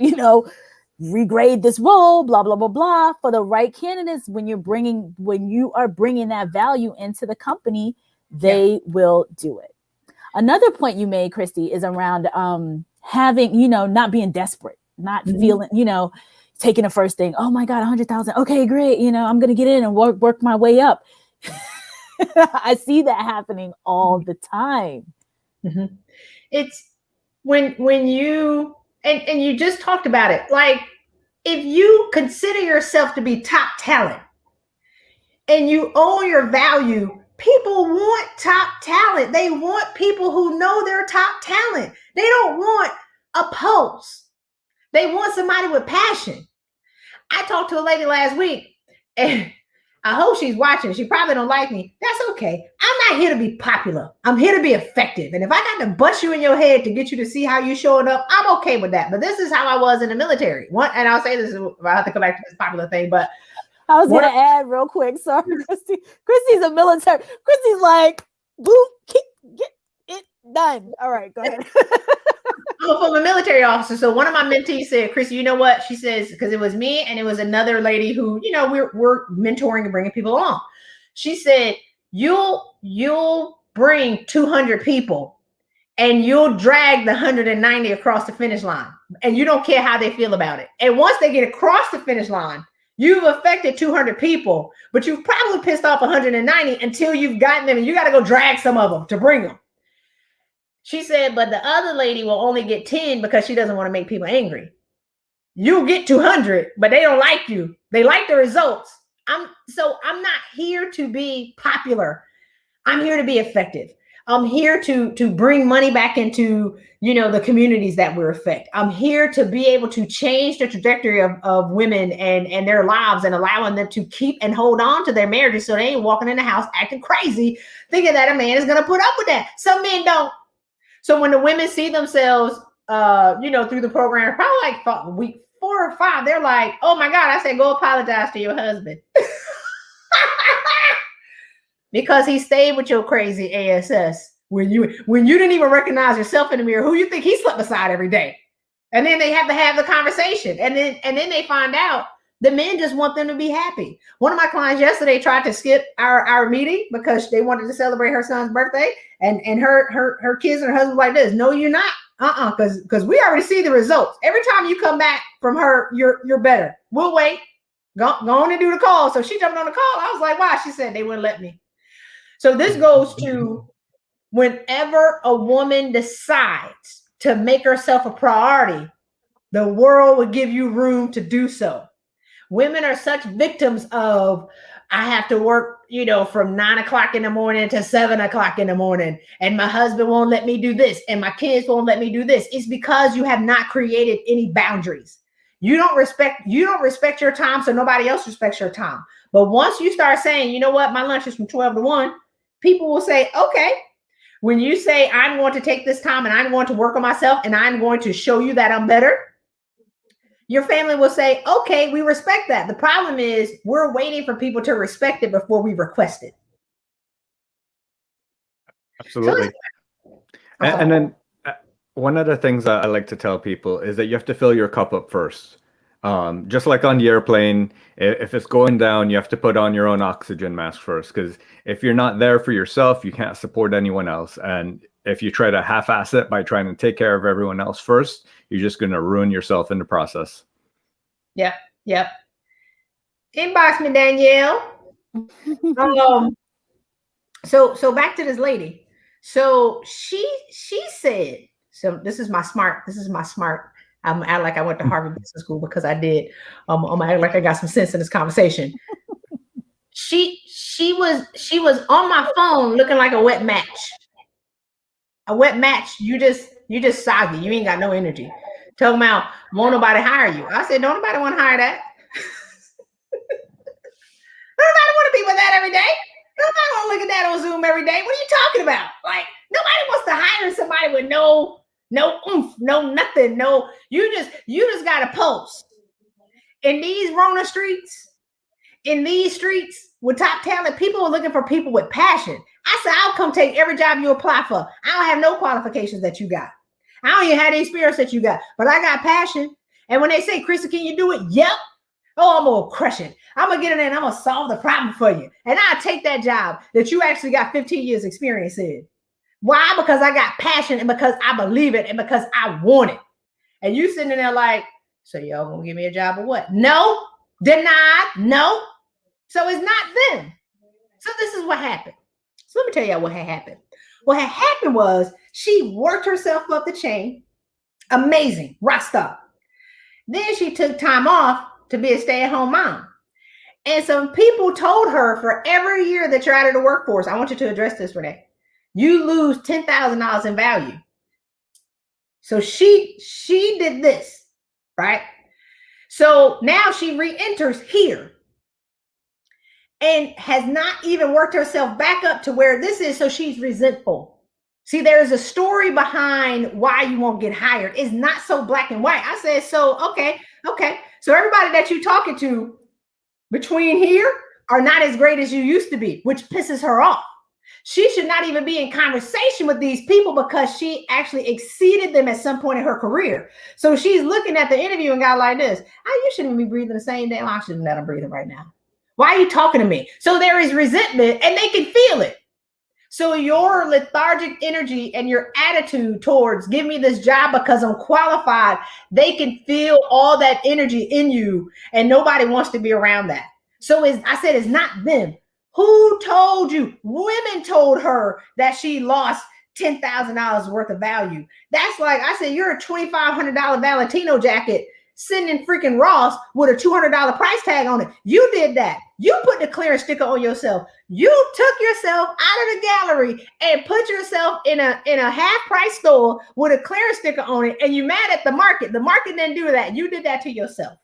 regrade this role, blah, blah, blah, blah. For the right candidates, when you are bringing that value into the company, they will do it. Another point you made, Christy, is around having, not being desperate, not feeling, taking the first thing. Oh my God, 100,000. Okay, great. I'm going to get in and work my way up. I see that happening all the time. Mm-hmm. It's when you, and you just talked about it. Like, if you consider yourself to be top talent and you own your value, people want top talent. They want people who know they're top talent. They don't want a pose. They want somebody with passion. I talked to a lady last week, and I hope she's watching. She probably don't like me. That's okay. I'm not here to be popular. I'm here to be effective. And if I got to bust you in your head to get you to see how you showing up, I'm okay with that. But this is how I was in the military. And I'll say this, I have to come back to this popular thing, but I was going to add real quick. Sorry, Christy. Christy's a military. Christy's like, boop, get it done. All right, go ahead. I'm a former military officer. So one of my mentees said, Christy, you know what? She says, because it was me and it was another lady who, you know, we're mentoring and bringing people along. She said, you'll bring 200 people and you'll drag the 190 across the finish line. And you don't care how they feel about it. And once they get across the finish line, you've affected 200 people, but you've probably pissed off 190 until you've gotten them and you got to go drag some of them to bring them. She said, but the other lady will only get 10 because she doesn't want to make people angry. You'll get 200, but they don't like you. They like the results. I'm not here to be popular. I'm here to be effective. I'm here to bring money back into, you know, the communities that we affect. I'm here to be able to change the trajectory of women and their lives and allowing them to keep and hold on to their marriages so they ain't walking in the house acting crazy, thinking that a man is going to put up with that. Some men don't. So when the women see themselves, you know, through the program, probably like week 4 or 5, they're like, oh my God, I said, go apologize to your husband. Because he stayed with your crazy ASS when you didn't even recognize yourself in the mirror. Who you think he slept beside every day? And then they have to have the conversation. And then they find out the men just want them to be happy. One of my clients yesterday tried to skip our meeting because they wanted to celebrate her son's birthday. And her kids and her husband like this. No, you're not. Because we already see the results. Every time you come back from her, you're better. We'll wait. Go on and do the call. So she jumped on the call. I was like, why? She said they wouldn't let me. So this goes to whenever a woman decides to make herself a priority, the world will give you room to do so. Women are such victims of, I have to work, you know, from 9 o'clock in the morning to 7 o'clock in the morning. And my husband won't let me do this. And my kids won't let me do this. It's because you have not created any boundaries. You don't respect your time. So nobody else respects your time. But once you start saying, you know what, my lunch is from 12 to 1, people will say, okay. When you say, I'm going to take this time and I'm going to work on myself and I'm going to show you that I'm better, your family will say, okay, we respect that. The problem is we're waiting for people to respect it before we request it. Absolutely. And then one of the things that I like to tell people is that you have to fill your cup up first. Just like on the airplane, if it's going down, you have to put on your own oxygen mask first, because if you're not there for yourself, you can't support anyone else. And if you try to half-ass it by trying to take care of everyone else first, you're just going to ruin yourself in the process. Yep. Inbox me, Danielle. So back to this lady. So she said, so this is my smart. I'm act like I went to Harvard Business School because I did. I'm act like I got some sense in this conversation. She was on my phone looking like a wet match. A wet match, you just soggy. You ain't got no energy. Talking about won't nobody hire you. I said, don't nobody want to hire that. Nobody want to be with that every day. Nobody want to look at that on Zoom every day. What are you talking about? Like, nobody wants to hire somebody with no oomph, no nothing, no. You just got to post. In these Rona streets, in these streets with top talent, people are looking for people with passion. I said, I'll come take every job you apply for. I don't have no qualifications that you got. I don't even have the experience that you got, but I got passion. And when they say, Christy, can you do it? Yep. Oh, I'm going to crush it. I'm going to get in there and I'm going to solve the problem for you. And I'll take that job that you actually got 15 years experience in. Why? Because I got passion and because I believe it and because I want it. And you sitting there like, so y'all going to give me a job or what? No. Denied. No. So it's not them. So this is what happened. So let me tell y'all what had happened. What had happened was she worked herself up the chain. Amazing. Rock star. Then she took time off to be a stay-at-home mom. And some people told her for every year that you're out of the workforce, I want you to address this, Renee, you lose $10,000 in value. So she did this, right? So now she re-enters here. and has not even worked herself back up to where this is. So she's resentful. See, there's a story behind why you won't get hired. It's not so black and white. I said, so, okay. So everybody that you're talking to between here are not as great as you used to be, which pisses her off. She should not even be in conversation with these people because she actually exceeded them at some point in her career. So she's looking at the interview and got like this. Oh, you shouldn't be breathing the same damn oxygen that I'm breathing right now. Why are you talking to me? So there is resentment and they can feel it. So your lethargic energy and your attitude towards give me this job because I'm qualified, they can feel all that energy in you and nobody wants to be around that. So I said, it's not them. Who told you? Women told her that she lost $10,000 worth of value. That's like, I said, you're a $2,500 Valentino jacket sitting in freaking Ross with a $200 price tag on it. You did that. You put the clearance sticker on yourself. You took yourself out of the gallery and put yourself in a half price store with a clearance sticker on it. And you mad at the market. The market didn't do that. You did that to yourself.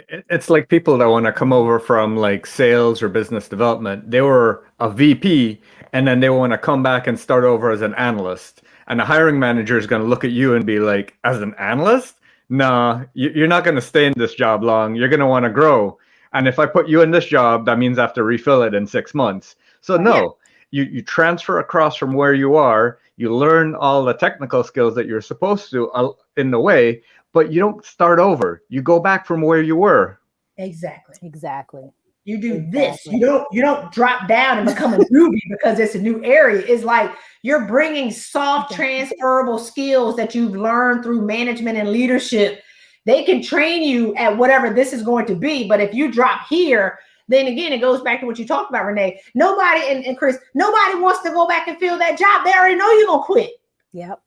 It's like people that want to come over from like sales or business development. They were a VP and then they want to come back and start over as an analyst. And the hiring manager is going to look at you and be like, as an analyst? Nah, you're not going to stay in this job long. You're going to want to grow. And if I put you in this job, that means I have to refill it in 6 months. So no, you transfer across from where you are. You learn all the technical skills that you're supposed to in the way, but you don't start over. You go back from where you were. Exactly. You do this. You don't drop down and become a newbie because it's a new area. It's like you're bringing soft transferable skills that you've learned through management and leadership. They can train you at whatever this is going to be. But if you drop here, then again, it goes back to what you talked about, Renee. Nobody, and Chris, nobody wants to go back and fill that job. They already know you're going to quit. Yep.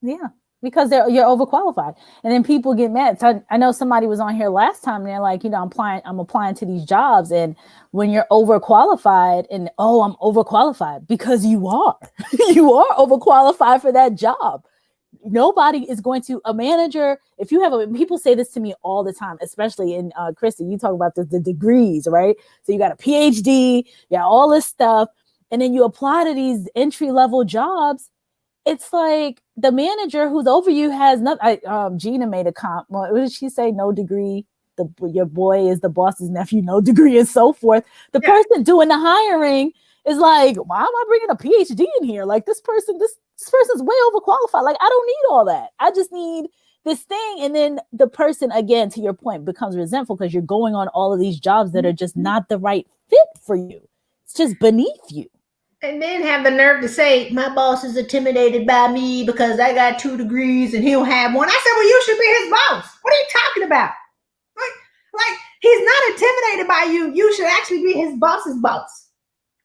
Yeah. Because you're overqualified. And then people get mad. So I know somebody was on here last time and they're like, I'm applying to these jobs. And when you're overqualified and, I'm overqualified, because you are, you are overqualified for that job. Nobody is going to, a manager, if you have people say this to me all the time, especially in Christy, you talk about the degrees, right? So you got a PhD, you got all this stuff. And then you apply to these entry-level jobs. It's like the manager who's over you has nothing. Gina made a comment. What did she say? No degree. Your boy is the boss's nephew. No degree, and so forth. The person doing the hiring is like, why am I bringing a PhD in here? Like this person's way overqualified. Like I don't need all that. I just need this thing. And then the person, again, to your point, becomes resentful because you're going on all of these jobs that are just not the right fit for you. It's just beneath you. And then have the nerve to say, my boss is intimidated by me because I got 2 degrees and he'll have 1. I said, well, you should be his boss. What are you talking about? Like he's not intimidated by you. You should actually be his boss's boss.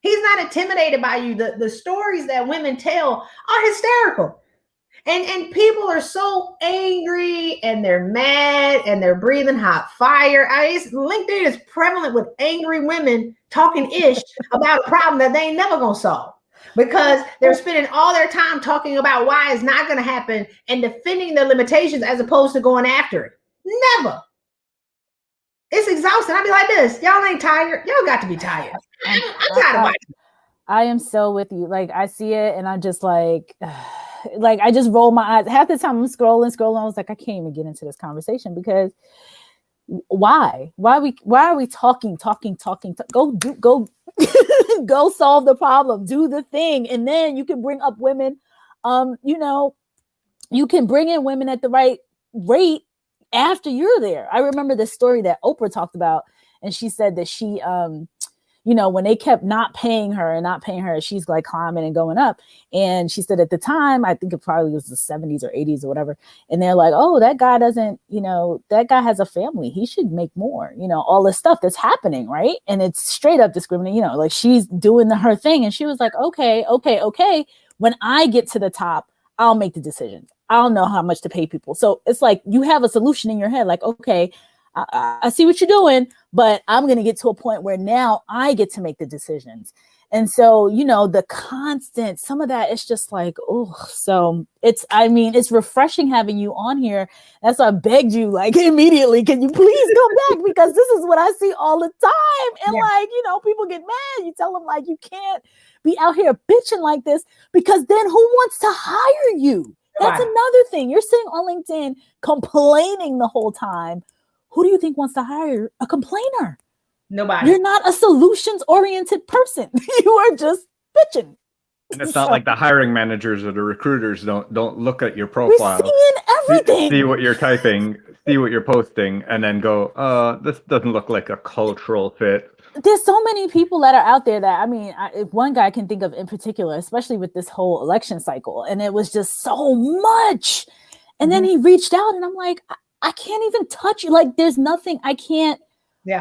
He's not intimidated by you. The stories that women tell are hysterical. And people are so angry and they're mad and they're breathing hot fire. LinkedIn is prevalent with angry women talking ish about a problem that they ain't never gonna solve because they're spending all their time talking about why it's not gonna happen and defending their limitations as opposed to going after it. Never. It's exhausting. I'd be like this. Y'all ain't tired. Y'all got to be tired. I'm tired of watching. I am so with you. Like I see it and I'm just like I just roll my eyes. Half the time I'm scrolling. I was like, I can't even get into this conversation because why are we talking? Go go solve the problem, do the thing. And then you can bring up women. You can bring in women at the right rate after you're there. I remember the story that Oprah talked about. And she said that she, when they kept not paying her, she's like climbing and going up. And she said at the time, I think it probably was the 70s or 80s or whatever. And they're like, oh, that guy doesn't, that guy has a family. He should make more, all this stuff that's happening. Right. And it's straight up discriminating, like she's doing her thing. And she was like, okay. When I get to the top, I'll make the decisions. I'll know how much to pay people. So it's like you have a solution in your head. Like, okay, I see what you're doing, but I'm going to get to a point where now I get to make the decisions. And so, the constant, some of that, it's just like, oh, so it's refreshing having you on here. That's why I begged you, like, immediately, can you please come back? Because this is what I see all the time. And people get mad. You tell them, like, you can't be out here bitching like this, because then who wants to hire you? That's another thing. You're sitting on LinkedIn complaining the whole time. Who do you think wants to hire a complainer? Nobody. You're not a solutions-oriented person. You are just bitching. And it's not like the hiring managers or the recruiters don't look at your profile. We're seeing everything. See what you're typing, see what you're posting, and then go, this doesn't look like a cultural fit. There's so many people that are out there that, one guy I can think of in particular, especially with this whole election cycle, and it was just so much. And then he reached out, and I'm like, I can't even touch you. Like, there's nothing, I can't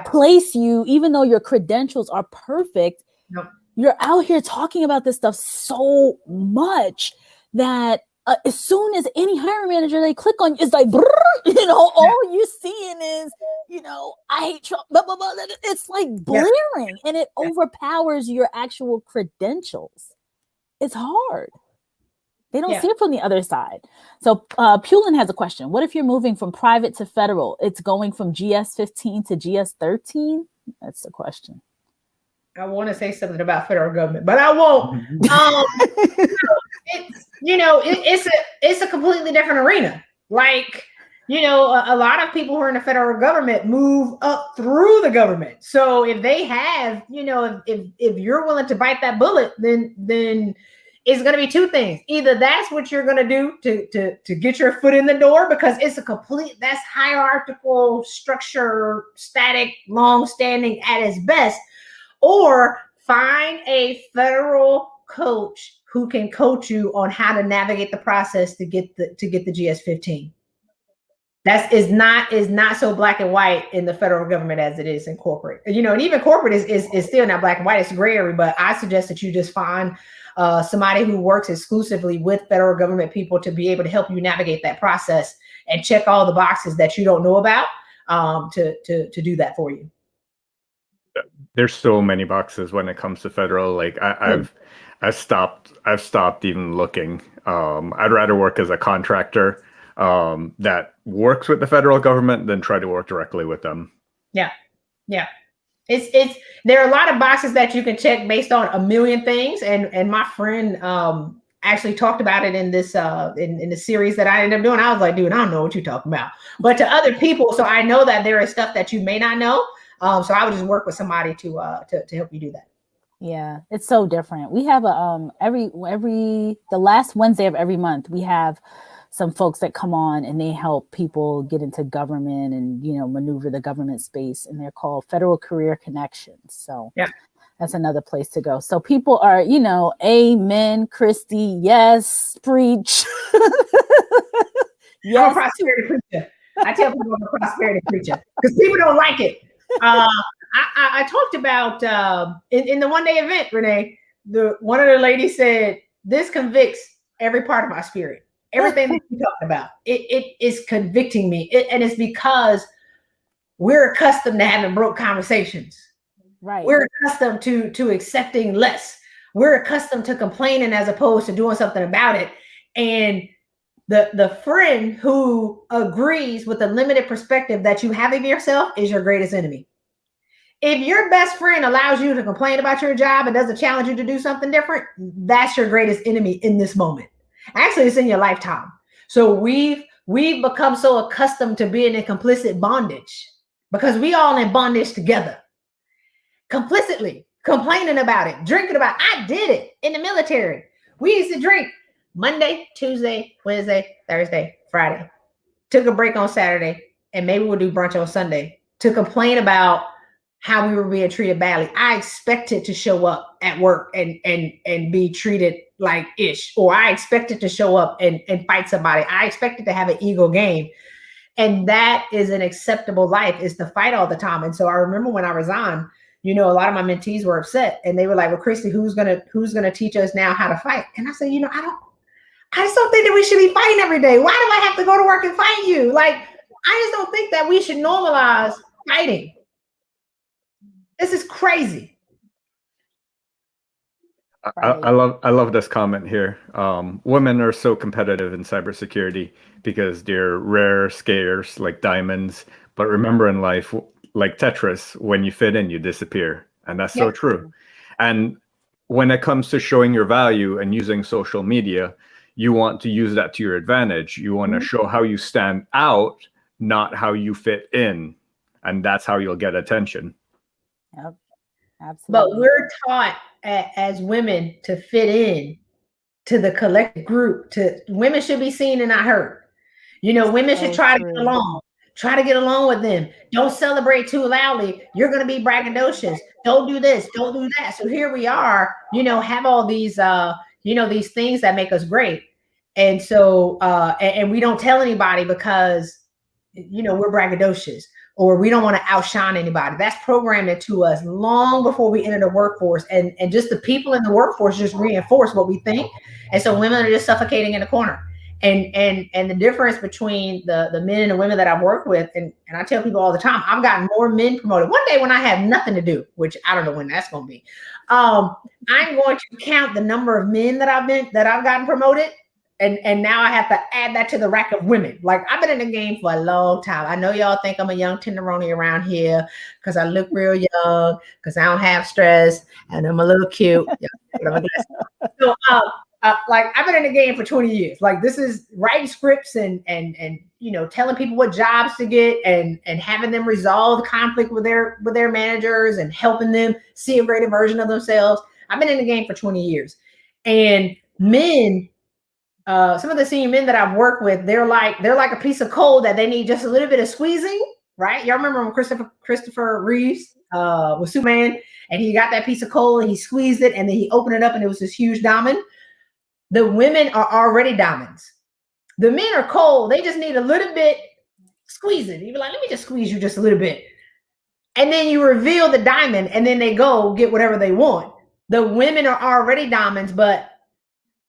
place you, even though your credentials are perfect. Nope. You're out here talking about this stuff so much that as soon as any hiring manager they click on, it's like, all you're seeing is, I hate Trump, blah, blah, blah. It's like blaring, and it overpowers your actual credentials. It's hard. They don't see it from the other side. So Pulin has a question. What if you're moving from private to federal? It's going from GS-15 to GS-13? That's the question. I want to say something about federal government, but I won't. It's a completely different arena. Like, a lot of people who are in the federal government move up through the government. So if they have, if you're willing to bite that bullet, then it's going to be two things. Either that's what you're going to do to get your foot in the door, because it's that's hierarchical structure, static, long-standing at its best, or find a federal coach who can coach you on how to navigate the process to get the GS-15. That is not so black and white in the federal government as it is in corporate. And even corporate is still not black and white. It's gray area. But I suggest that you just find somebody who works exclusively with federal government people to be able to help you navigate that process and check all the boxes that you don't know about to do that for you. There's so many boxes when it comes to federal. Like I've stopped even looking. I'd rather work as a contractor that works with the federal government than try to work directly with them. Yeah. There are a lot of boxes that you can check based on a million things. And my friend actually talked about it in this in the series that I ended up doing. I was like, dude, I don't know what you're talking about. But to other people, so I know that there is stuff that you may not know. So I would just work with somebody to help you do that. Yeah, it's so different. We have the last Wednesday of every month, we have some folks that come on and they help people get into government and, maneuver the government space, and they're called Federal Career Connections. So that's another place to go. So people are, amen, Christy, yes, preach. Yes. I'm a prosperity preacher. I tell people I'm a prosperity preacher because people don't like it. I talked about in the one-day event, Renee, one of the ladies said, this convicts every part of my spirit. Everything that you talked about, it is convicting me. And it's because we're accustomed to having broke conversations. Right. We're accustomed to accepting less. We're accustomed to complaining as opposed to doing something about it. And the friend who agrees with the limited perspective that you have of yourself is your greatest enemy. If your best friend allows you to complain about your job and doesn't challenge you to do something different, that's your greatest enemy in this moment. Actually, it's in your lifetime. So we've become so accustomed to being in complicit bondage because we all in bondage together, complicitly complaining about it, drinking about it. I did it in the military. We used to drink Monday, Tuesday, Wednesday, Thursday, Friday. Took a break on Saturday, and maybe we'll do brunch on Sunday to complain about how we were being treated badly. I expected to show up at work and be treated like ish, or I expected to show up and fight somebody. I expected to have an ego game. And that is an acceptable life, is to fight all the time. And so I remember when I resigned, a lot of my mentees were upset and they were like, well, Christy, who's gonna teach us now how to fight? And I said, I just don't think that we should be fighting every day. Why do I have to go to work and fight you? Like, I just don't think that we should normalize fighting. This is crazy. Right. I love this comment here. Women are so competitive in cybersecurity because they're rare, scarce, like diamonds. But remember in life, like Tetris, when you fit in, you disappear. And that's so true. And when it comes to showing your value and using social media, you want to use that to your advantage. You want to show how you stand out, not how you fit in. And that's how you'll get attention. Yep. Absolutely. But we're taught as women to fit in to the collective group. Women should be seen and not heard. Women should try to get along. Try to get along with them. Don't celebrate too loudly. You're going to be braggadocious. Don't do this. Don't do that. So here we are, have all these, these things that make us great. And so, and we don't tell anybody because, we're braggadocious or we don't want to outshine anybody. That's programmed into us long before we enter the workforce. And just the people in the workforce just reinforce what we think. And so women are just suffocating in the corner. And the difference between the men and the women that I've worked with, and I tell people all the time, I've gotten more men promoted. One day when I have nothing to do, which I don't know when that's going to be, I'm going to count the number of men that I've gotten promoted. And now I have to add that to the rack of women. Like, I've been in the game for a long time. I know y'all think I'm a young tenderoni around here because I look real young, because I don't have stress, and I'm a little cute. So, like, I've been in the game for 20 years. Like, this is writing scripts and telling people what jobs to get and having them resolve the conflict with their managers and helping them see a greater version of themselves. I've been in the game for 20 years. And men, some of the senior men that I've worked with, they're like a piece of coal that they need just a little bit of squeezing, right? Y'all remember when Christopher Reeves was Superman, and he got that piece of coal and he squeezed it and then he opened it up and it was this huge diamond. The women are already diamonds. The men are coal. They just need a little bit squeezing. You be like, let me just squeeze you just a little bit. And then you reveal the diamond and then they go get whatever they want. The women are already diamonds, but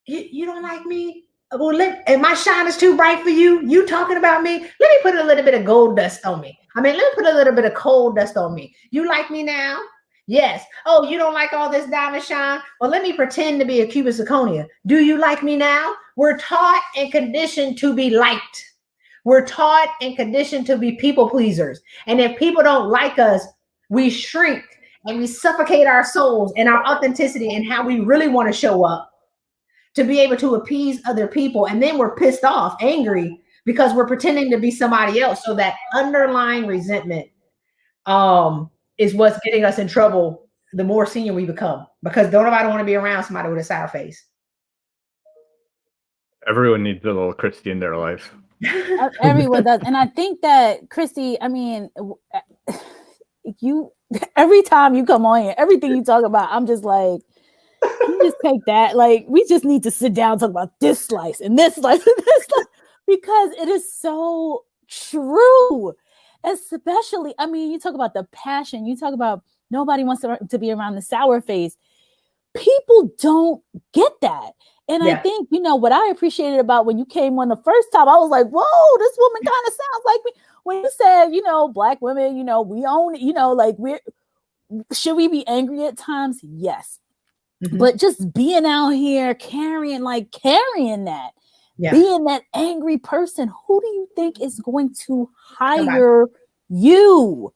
you don't like me? Well, and my shine is too bright for you. You talking about me? Let me put a little bit of gold dust on me. Let me put a little bit of coal dust on me. You like me now? Yes. Oh, you don't like all this diamond shine? Well, let me pretend to be a cubic zirconia. Do you like me now? We're taught and conditioned to be liked. We're taught and conditioned to be people pleasers. And if people don't like us, we shrink and we suffocate our souls and our authenticity and how we really want to show up to be able to appease other people. And then we're pissed off, angry, because we're pretending to be somebody else. So that underlying resentment is what's getting us in trouble the more senior we become, because don't nobody want to be around somebody with a sour face. Everyone needs a little Christy in their life. Everyone does. And I think that, Christy, I mean, every time you come on here, everything you talk about, I'm just like, you just take that. Like, we just need to sit down and talk about this slice and this slice and this slice, because it is so true. Especially, I mean, you talk about the passion. You talk about nobody wants to be around the sour face. People don't get that. And I think, what I appreciated about when you came on the first time, I was like, whoa, this woman kind of sounds like me. When you said, Black women, we own it, like should we be angry at times? Yes. Mm-hmm. But just being out here carrying that, being that angry person, who do you think is going to hire you?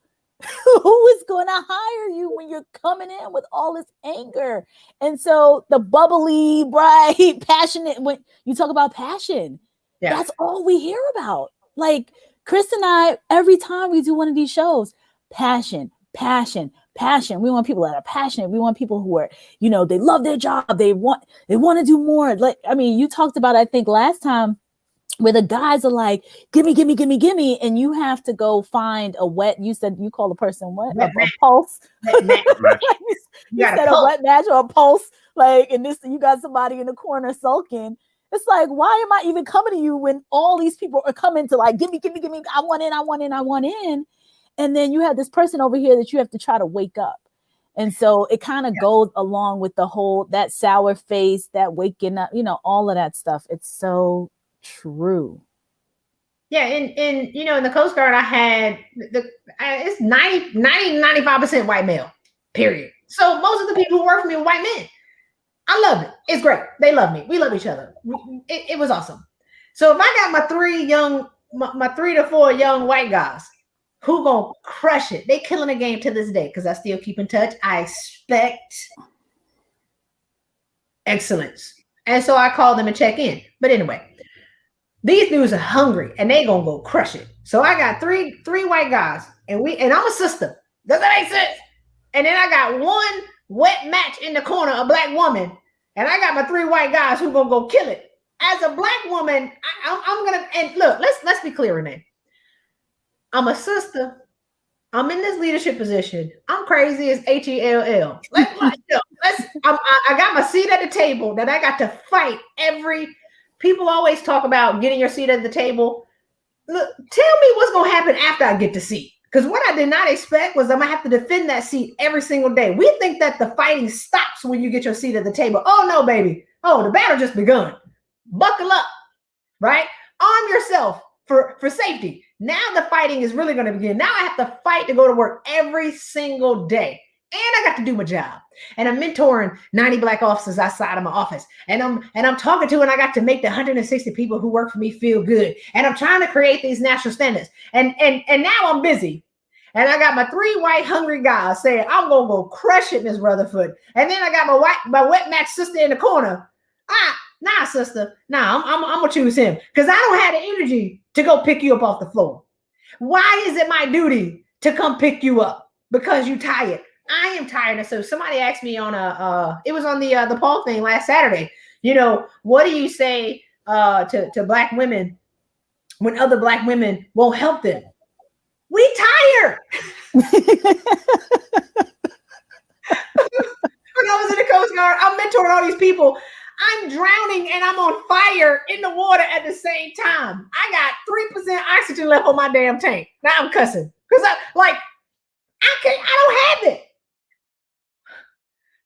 Who is going to hire you when you're coming in with all this anger? And so the bubbly, bright, passionate, when you talk about passion, that's all we hear about. Like, Chris and I, every time we do one of these shows, passion. We want people that are passionate. We want people who are, they love their job. They want to do more. Like, I mean, you talked about, I think last time, where the guys are like, gimme. And you have to go find you said you call the person what? A pulse. You said a wet match or a pulse. Like, and you got somebody in the corner sulking. It's like, why am I even coming to you when all these people are coming to like, gimme. I want in. And then you have this person over here that you have to try to wake up. And so it kind of goes along with the whole, that sour face, that waking up, all of that stuff. It's so true. Yeah, in you know, in the Coast Guard, I had it's 95% white male, period. So most of the people who work for me were white men. I love it. It's great. They love me. We love each other. It was awesome. So if I got my 3 to 4 young white guys who gonna crush it, they killing the game to this day because I still keep in touch. I expect excellence, and so I call them and check in. But anyway, these dudes are hungry and they gonna go crush it. So I got three white guys, and I'm a sister. Does that make sense? And then I got one wet match in the corner, a black woman, and I got my 3 white guys who gonna go kill it. As a black woman, I'm gonna, and look, let's be clear, Renee. I'm a sister. I'm in this leadership position. I'm crazy as HELL. I got my seat at the table that I got to fight every. People always talk about getting your seat at the table. Look, tell me what's going to happen after I get the seat. Because what I did not expect was I'm going to have to defend that seat every single day. We think that the fighting stops when you get your seat at the table. Oh, no, baby. Oh, the battle just begun. Buckle up, right? Arm yourself for safety. Now the fighting is really going to begin. Now I have to fight to go to work every single day. And I got to do my job. And I'm mentoring 90 black officers outside of my office. And I'm talking to, and I got to make the 160 people who work for me feel good. And I'm trying to create these national standards. And now I'm busy. And I got my 3 white hungry guys saying, I'm gonna go crush it, Miss Rutherford. And then I got my wet match sister in the corner. Nah, sister. Nah, I'm gonna choose him. Because I don't have the energy to go pick you up off the floor. Why is it my duty to come pick you up? Because you tired. I am tired. And so somebody asked me on it was on the Paul thing last Saturday, you know, what do you say to black women when other black women won't help them? We tired. When I was in the Coast Guard, I'm mentoring all these people. I'm drowning and I'm on fire in the water at the same time. I got 3% oxygen left on my damn tank. Now I'm cussing because I don't have it.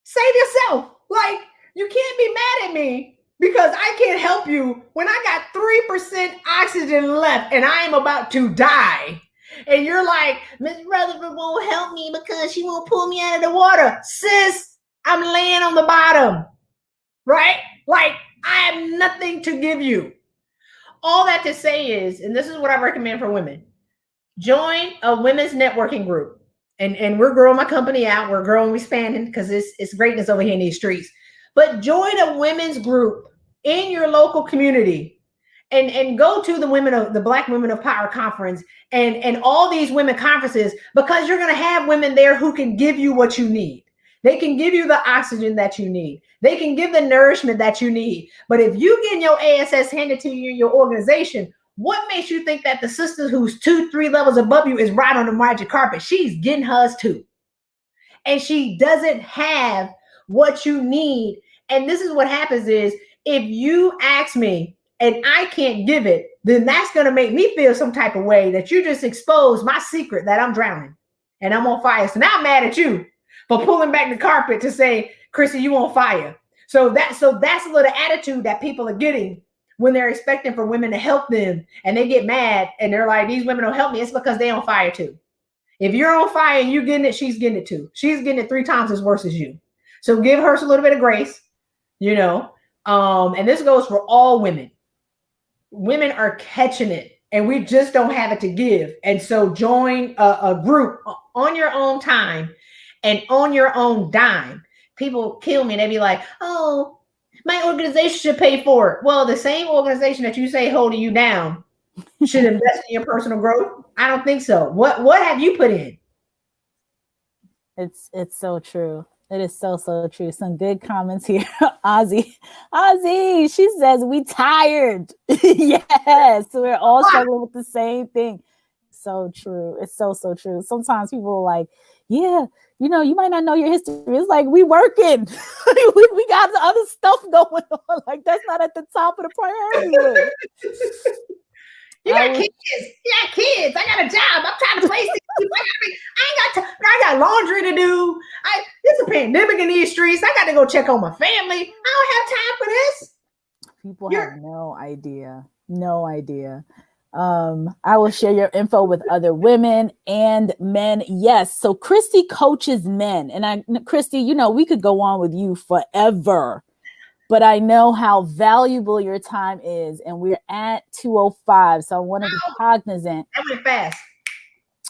Save yourself. Like, you can't be mad at me because I can't help you when I got 3% oxygen left and I am about to die. And you're like, Miss Rutherford won't help me because she won't pull me out of the water. Sis, I'm laying on the bottom, right? Like, I have nothing to give you. All that to say is, and this is what I recommend for women, join a women's networking group. And we're growing my company out. We're growing, expanding because it's greatness over here in these streets. But join a women's group in your local community and go to the Black Women of Power Conference and all these women conferences, because you're going to have women there who can give you what you need. They can give you the oxygen that you need. They can give the nourishment that you need. But if you get your ASS handed to you in your organization, what makes you think that the sister who's 2-3 levels above you is right on the magic carpet? She's getting hers too. And she doesn't have what you need. And this is what happens is, if you ask me and I can't give it, then that's going to make me feel some type of way that you just exposed my secret that I'm drowning and I'm on fire. So now I'm mad at you for pulling back the carpet to say, Chrissy, you on fire. So that's a little attitude that people are getting when they're expecting for women to help them, and they get mad and they're like, these women don't help me. It's because they're on fire too. If you're on fire and you're getting it, she's getting it too. She's getting it 3 times as worse as you. So give her a little bit of grace, you know. And this goes for all women. Women are catching it and we just don't have it to give. And so join a group on your own time and on your own dime. People kill me and they be like, oh, my organization should pay for it. Well, the same organization that you say holding you down should invest in your personal growth. I don't think so. What have you put in? It's so true. It is so true. Some good comments here. Ozzy, she says we tired. Yes, we're all struggling with the same thing. So true. It's so true. Sometimes people are like, yeah, you know, you might not know your history. It's like, we working. we got other stuff going on. Like, that's not at the top of the priority list. You got kids. I got a job. I'm trying to place these people. I got laundry to do. It's a pandemic in these streets. I got to go check on my family. I don't have time for this. People have no idea. I will share your info with other women and men. Yes. So Christy coaches men. And Christy, we could go on with you forever, but I know how valuable your time is. And we're at 2:05. So I want to be cognizant. That went fast.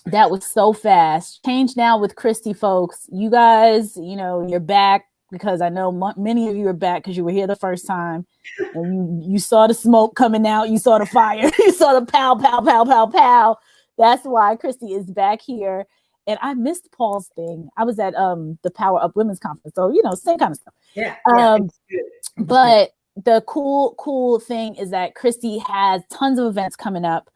That was so fast. Change now with Christy, folks. You guys, you're back because I know many of you are back because you were here the first time. And you saw the smoke coming out. You saw the fire. You saw the pow, pow, pow, pow, pow. That's why Christy is back here. And I missed Paul's thing. I was at the Power Up Women's Conference. So, same kind of stuff. Yeah. But the cool thing is that Christy has tons of events coming up.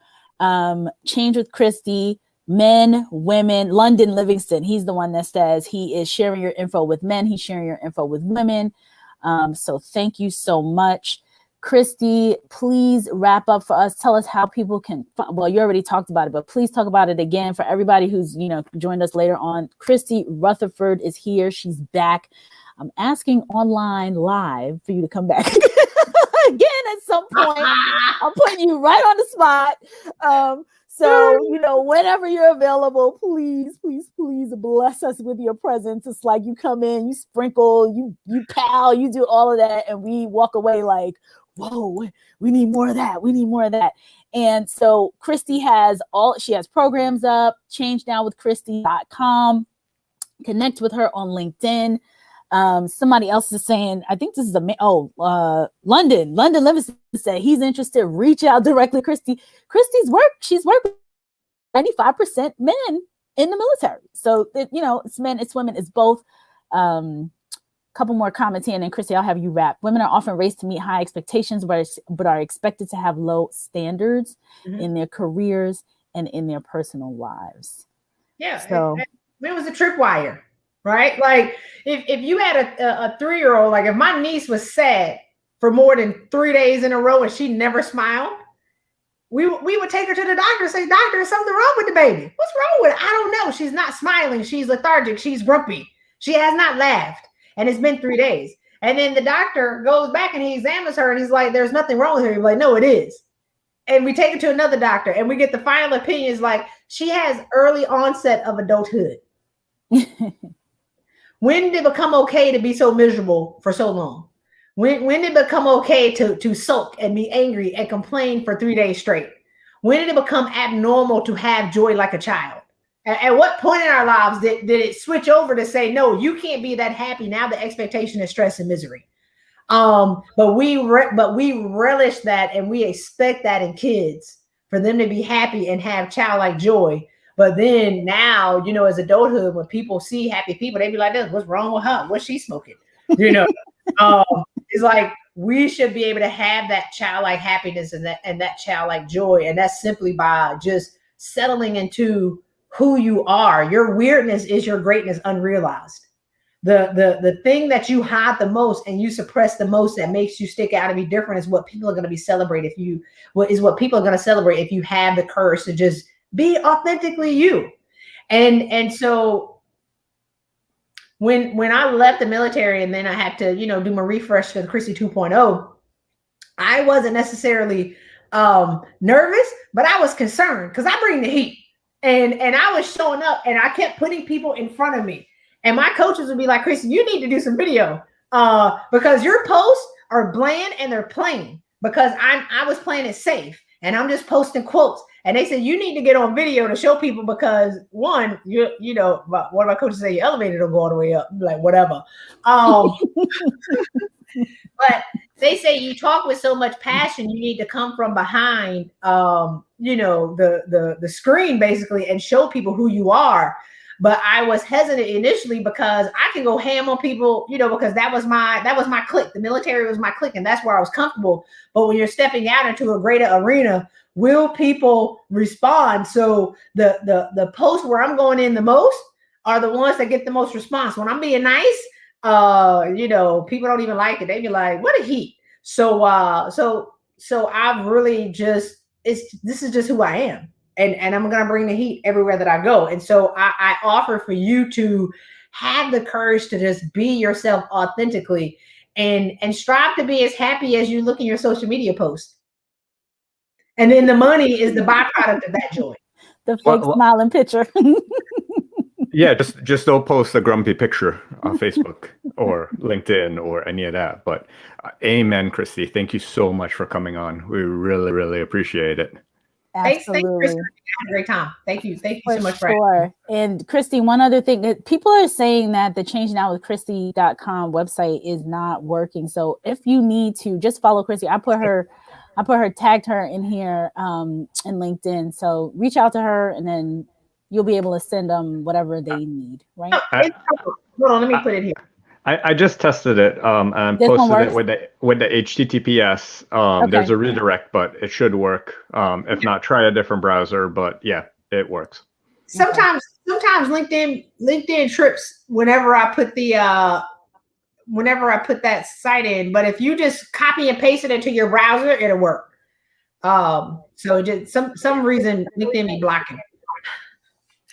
Change with Christy, men, women, London Livingston. He's the one that says he is sharing your info with men. He's sharing your info with women. So thank you so much. Christy, please wrap up for us. Tell us how people can, well, you already talked about it, but please talk about it again for everybody who's, joined us later on. Christy Rutherford is here. She's back. I'm asking online live for you to come back again at some point. I'm putting you right on the spot. So, whenever you're available, please bless us with your presence. It's like you come in, you sprinkle, you pal, you do all of that, and we walk away like, whoa, we need more of that. We need more of that. And so Christy she has programs up, changenowwithchristy.com. Connect with her on LinkedIn. Somebody else is saying, I think this is London Livingston said he's interested. Reach out directly, Christy. Christy's she's worked with 95% men in the military. So it's men, it's women, it's both. Couple more comments here, and then Christy, I'll have you wrap. Women are often raised to meet high expectations, but are expected to have low standards in their careers and in their personal lives. Yeah, so it was a tripwire. Right? Like if you had a 3-year-old, like if my niece was sad for more than 3 days in a row and she never smiled, we would take her to the doctor and say, doctor, there's something wrong with the baby. What's wrong with her? I don't know. She's not smiling. She's lethargic. She's grumpy. She has not laughed. And it's been 3 days. And then the doctor goes back and he examines her and he's like, there's nothing wrong with her. He's like, no, it is. And we take her to another doctor and we get the final opinions like she has early onset of adulthood. When did it become okay to be so miserable for so long? When did it become okay to sulk and be angry and complain for 3 days straight? When did it become abnormal to have joy like a child? At what point in our lives did it switch over to say, no, you can't be that happy? Now the expectation is stress and misery. But we relish that and we expect that in kids for them to be happy and have childlike joy. But then now, as adulthood, when people see happy people, they be like, this, what's wrong with her? What's she smoking? It's like we should be able to have that childlike happiness and that childlike joy. And that's simply by just settling into who you are. Your weirdness is your greatness unrealized. The thing that you hide the most and you suppress the most that makes you stick out and be different is what people are going to be celebrate what people are going to celebrate if you have the courage to just be authentically you. And so when I left the military and then I had to, do my refresh for the Christy 2.0, I wasn't necessarily nervous, but I was concerned because I bring the heat. And I was showing up and I kept putting people in front of me. And my coaches would be like, Christy, you need to do some video because your posts are bland and they're plain because I was playing it safe and I'm just posting quotes. And they said, you need to get on video to show people because one, one of my coaches say your elevator don't go all the way up, like whatever. But they say you talk with so much passion, you need to come from behind, the screen basically and show people who you are. But I was hesitant initially because I can go ham on people, because that was my clique. The military was my clique, and that's where I was comfortable. But when you're stepping out into a greater arena, will people respond? So the posts where I'm going in the most are the ones that get the most response. When I'm being nice, people don't even like it. They be like, what a heat. So I've really this is just who I am. And I'm going to bring the heat everywhere that I go. And so I offer for you to have the courage to just be yourself authentically and strive to be as happy as you look in your social media posts. And then the money is the byproduct of that joy. The fake smiling picture. Yeah, just don't post a grumpy picture on Facebook or LinkedIn or any of that. But amen, Christy. Thank you so much for coming on. We really, really appreciate it. Thanks, Christy. I had a great time. Thank you so much for sure. And Christy, one other thing that people are saying that the Change Now with Christy.com website is not working. So if you need to, just follow Christy. I tagged her in here in LinkedIn. So reach out to her and then you'll be able to send them whatever they need, right? Hold on, let me put it here. I just tested it and posted it with the HTTPS. Okay. There's a redirect, but it should work. If not, try a different browser. But yeah, it works. Sometimes LinkedIn trips whenever I put that site in. But if you just copy and paste it into your browser, it'll work. So just some reason LinkedIn be blocking.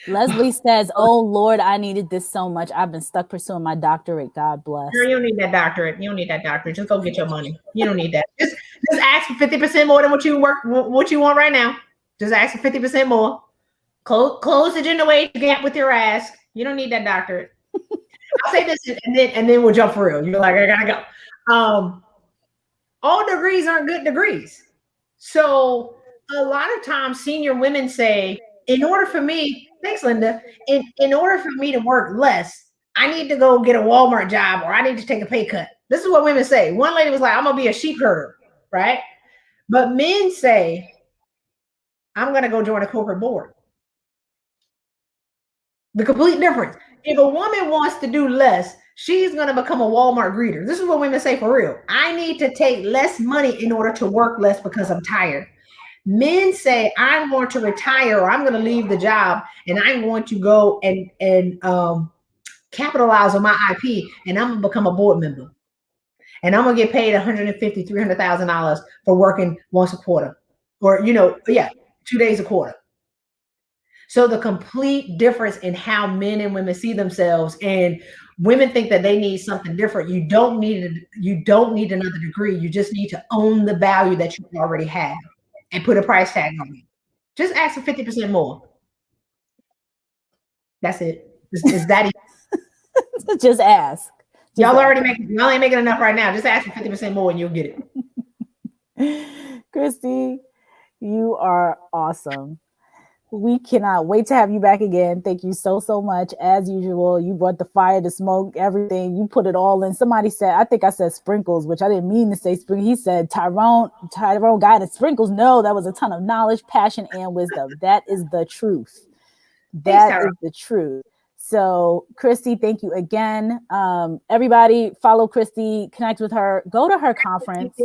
Leslie says, "Oh Lord, I needed this so much. I've been stuck pursuing my doctorate. God bless." Girl, you don't need that doctorate. You don't need that doctorate. Just go get your money. You don't need that. Just ask for 50% more than what you want right now. Just ask for 50% more. Close the gender wage gap with your ask. You don't need that doctorate. I'll say this and then we'll jump for real. You're like, I gotta go. All degrees aren't good degrees. So a lot of times senior women say, in order for me, thanks, Linda. In order for me to work less, I need to go get a Walmart job or I need to take a pay cut. This is what women say. One lady was like, I'm going to be a sheep herder, right? But men say, I'm going to go join a corporate board. The complete difference. If a woman wants to do less, she's going to become a Walmart greeter. This is what women say for real. I need to take less money in order to work less because I'm tired. Men say, I'm going to retire or I'm going to leave the job and I'm going to go and capitalize on my IP and I'm going to become a board member. And I'm going to get paid $150,000, $300,000 for working once a quarter or, 2 days a quarter. So the complete difference in how men and women see themselves, and women think that they need something different. You don't need another degree. You just need to own the value that you already have. And put a price tag on it. Just ask for 50% more. That's it. Is that easy? Just ask. Y'all ain't making enough right now. Just ask for 50% more and you'll get it. Christy, you are awesome. We cannot wait to have you back again. Thank you so much. As usual, you brought the fire, the smoke, everything. You put it all in. Somebody said, I think I said sprinkles, which I didn't mean to say sprinkles. He said, Tyrone got it. Sprinkles. No, that was a ton of knowledge, passion, and wisdom. That is the truth. That is the truth. So, Christy, thank you again. Everybody, follow Christy, connect with her, go to her conference,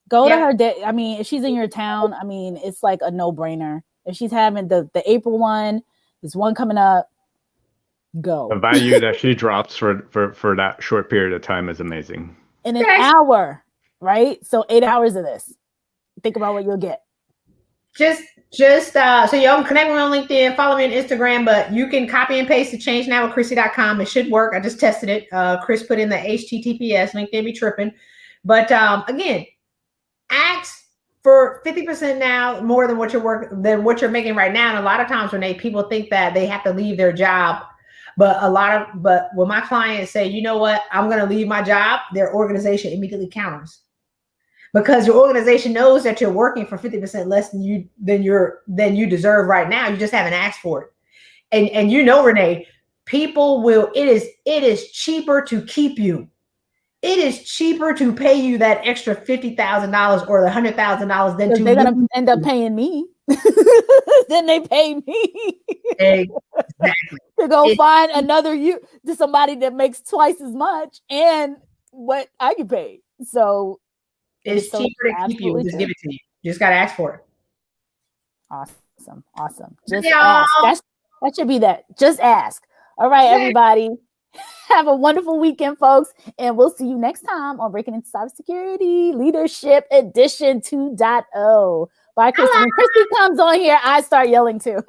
go to her day. I mean, if she's in your town, I mean, it's like a no-brainer. If she's having the April one, there's one coming up, go. The value that she drops for that short period of time is amazing. In an hour, right? So 8 hours of this. Think about what you'll get. So y'all can connect with me on LinkedIn, follow me on Instagram, but you can copy and paste the Change Now with Christy.com. It should work. I just tested it. Chris put in the HTTPS, LinkedIn be tripping. But again, ask for 50% now more than what you're making right now. And a lot of times, Renee, people think that they have to leave their job. But when my clients say, you know what, I'm going to leave my job, their organization immediately counters. Because your organization knows that you're working for 50% less than you deserve right now. You just haven't asked for it. And Renee, people will, it is cheaper to keep you. It is cheaper to pay you that extra $50,000 or the $100,000 than they're going to end up paying me. Then they pay me. Exactly. To go find somebody that makes twice as much and what I get paid. So it's cheaper to keep you. Just give it to you. You just got to ask for it. Awesome. Just ask. That should be that. Just ask. All right, everybody. Have a wonderful weekend, folks, and we'll see you next time on Breaking Into Cybersecurity Leadership Edition 2.0. Bye, Christy. When Christy comes on here, I start yelling too.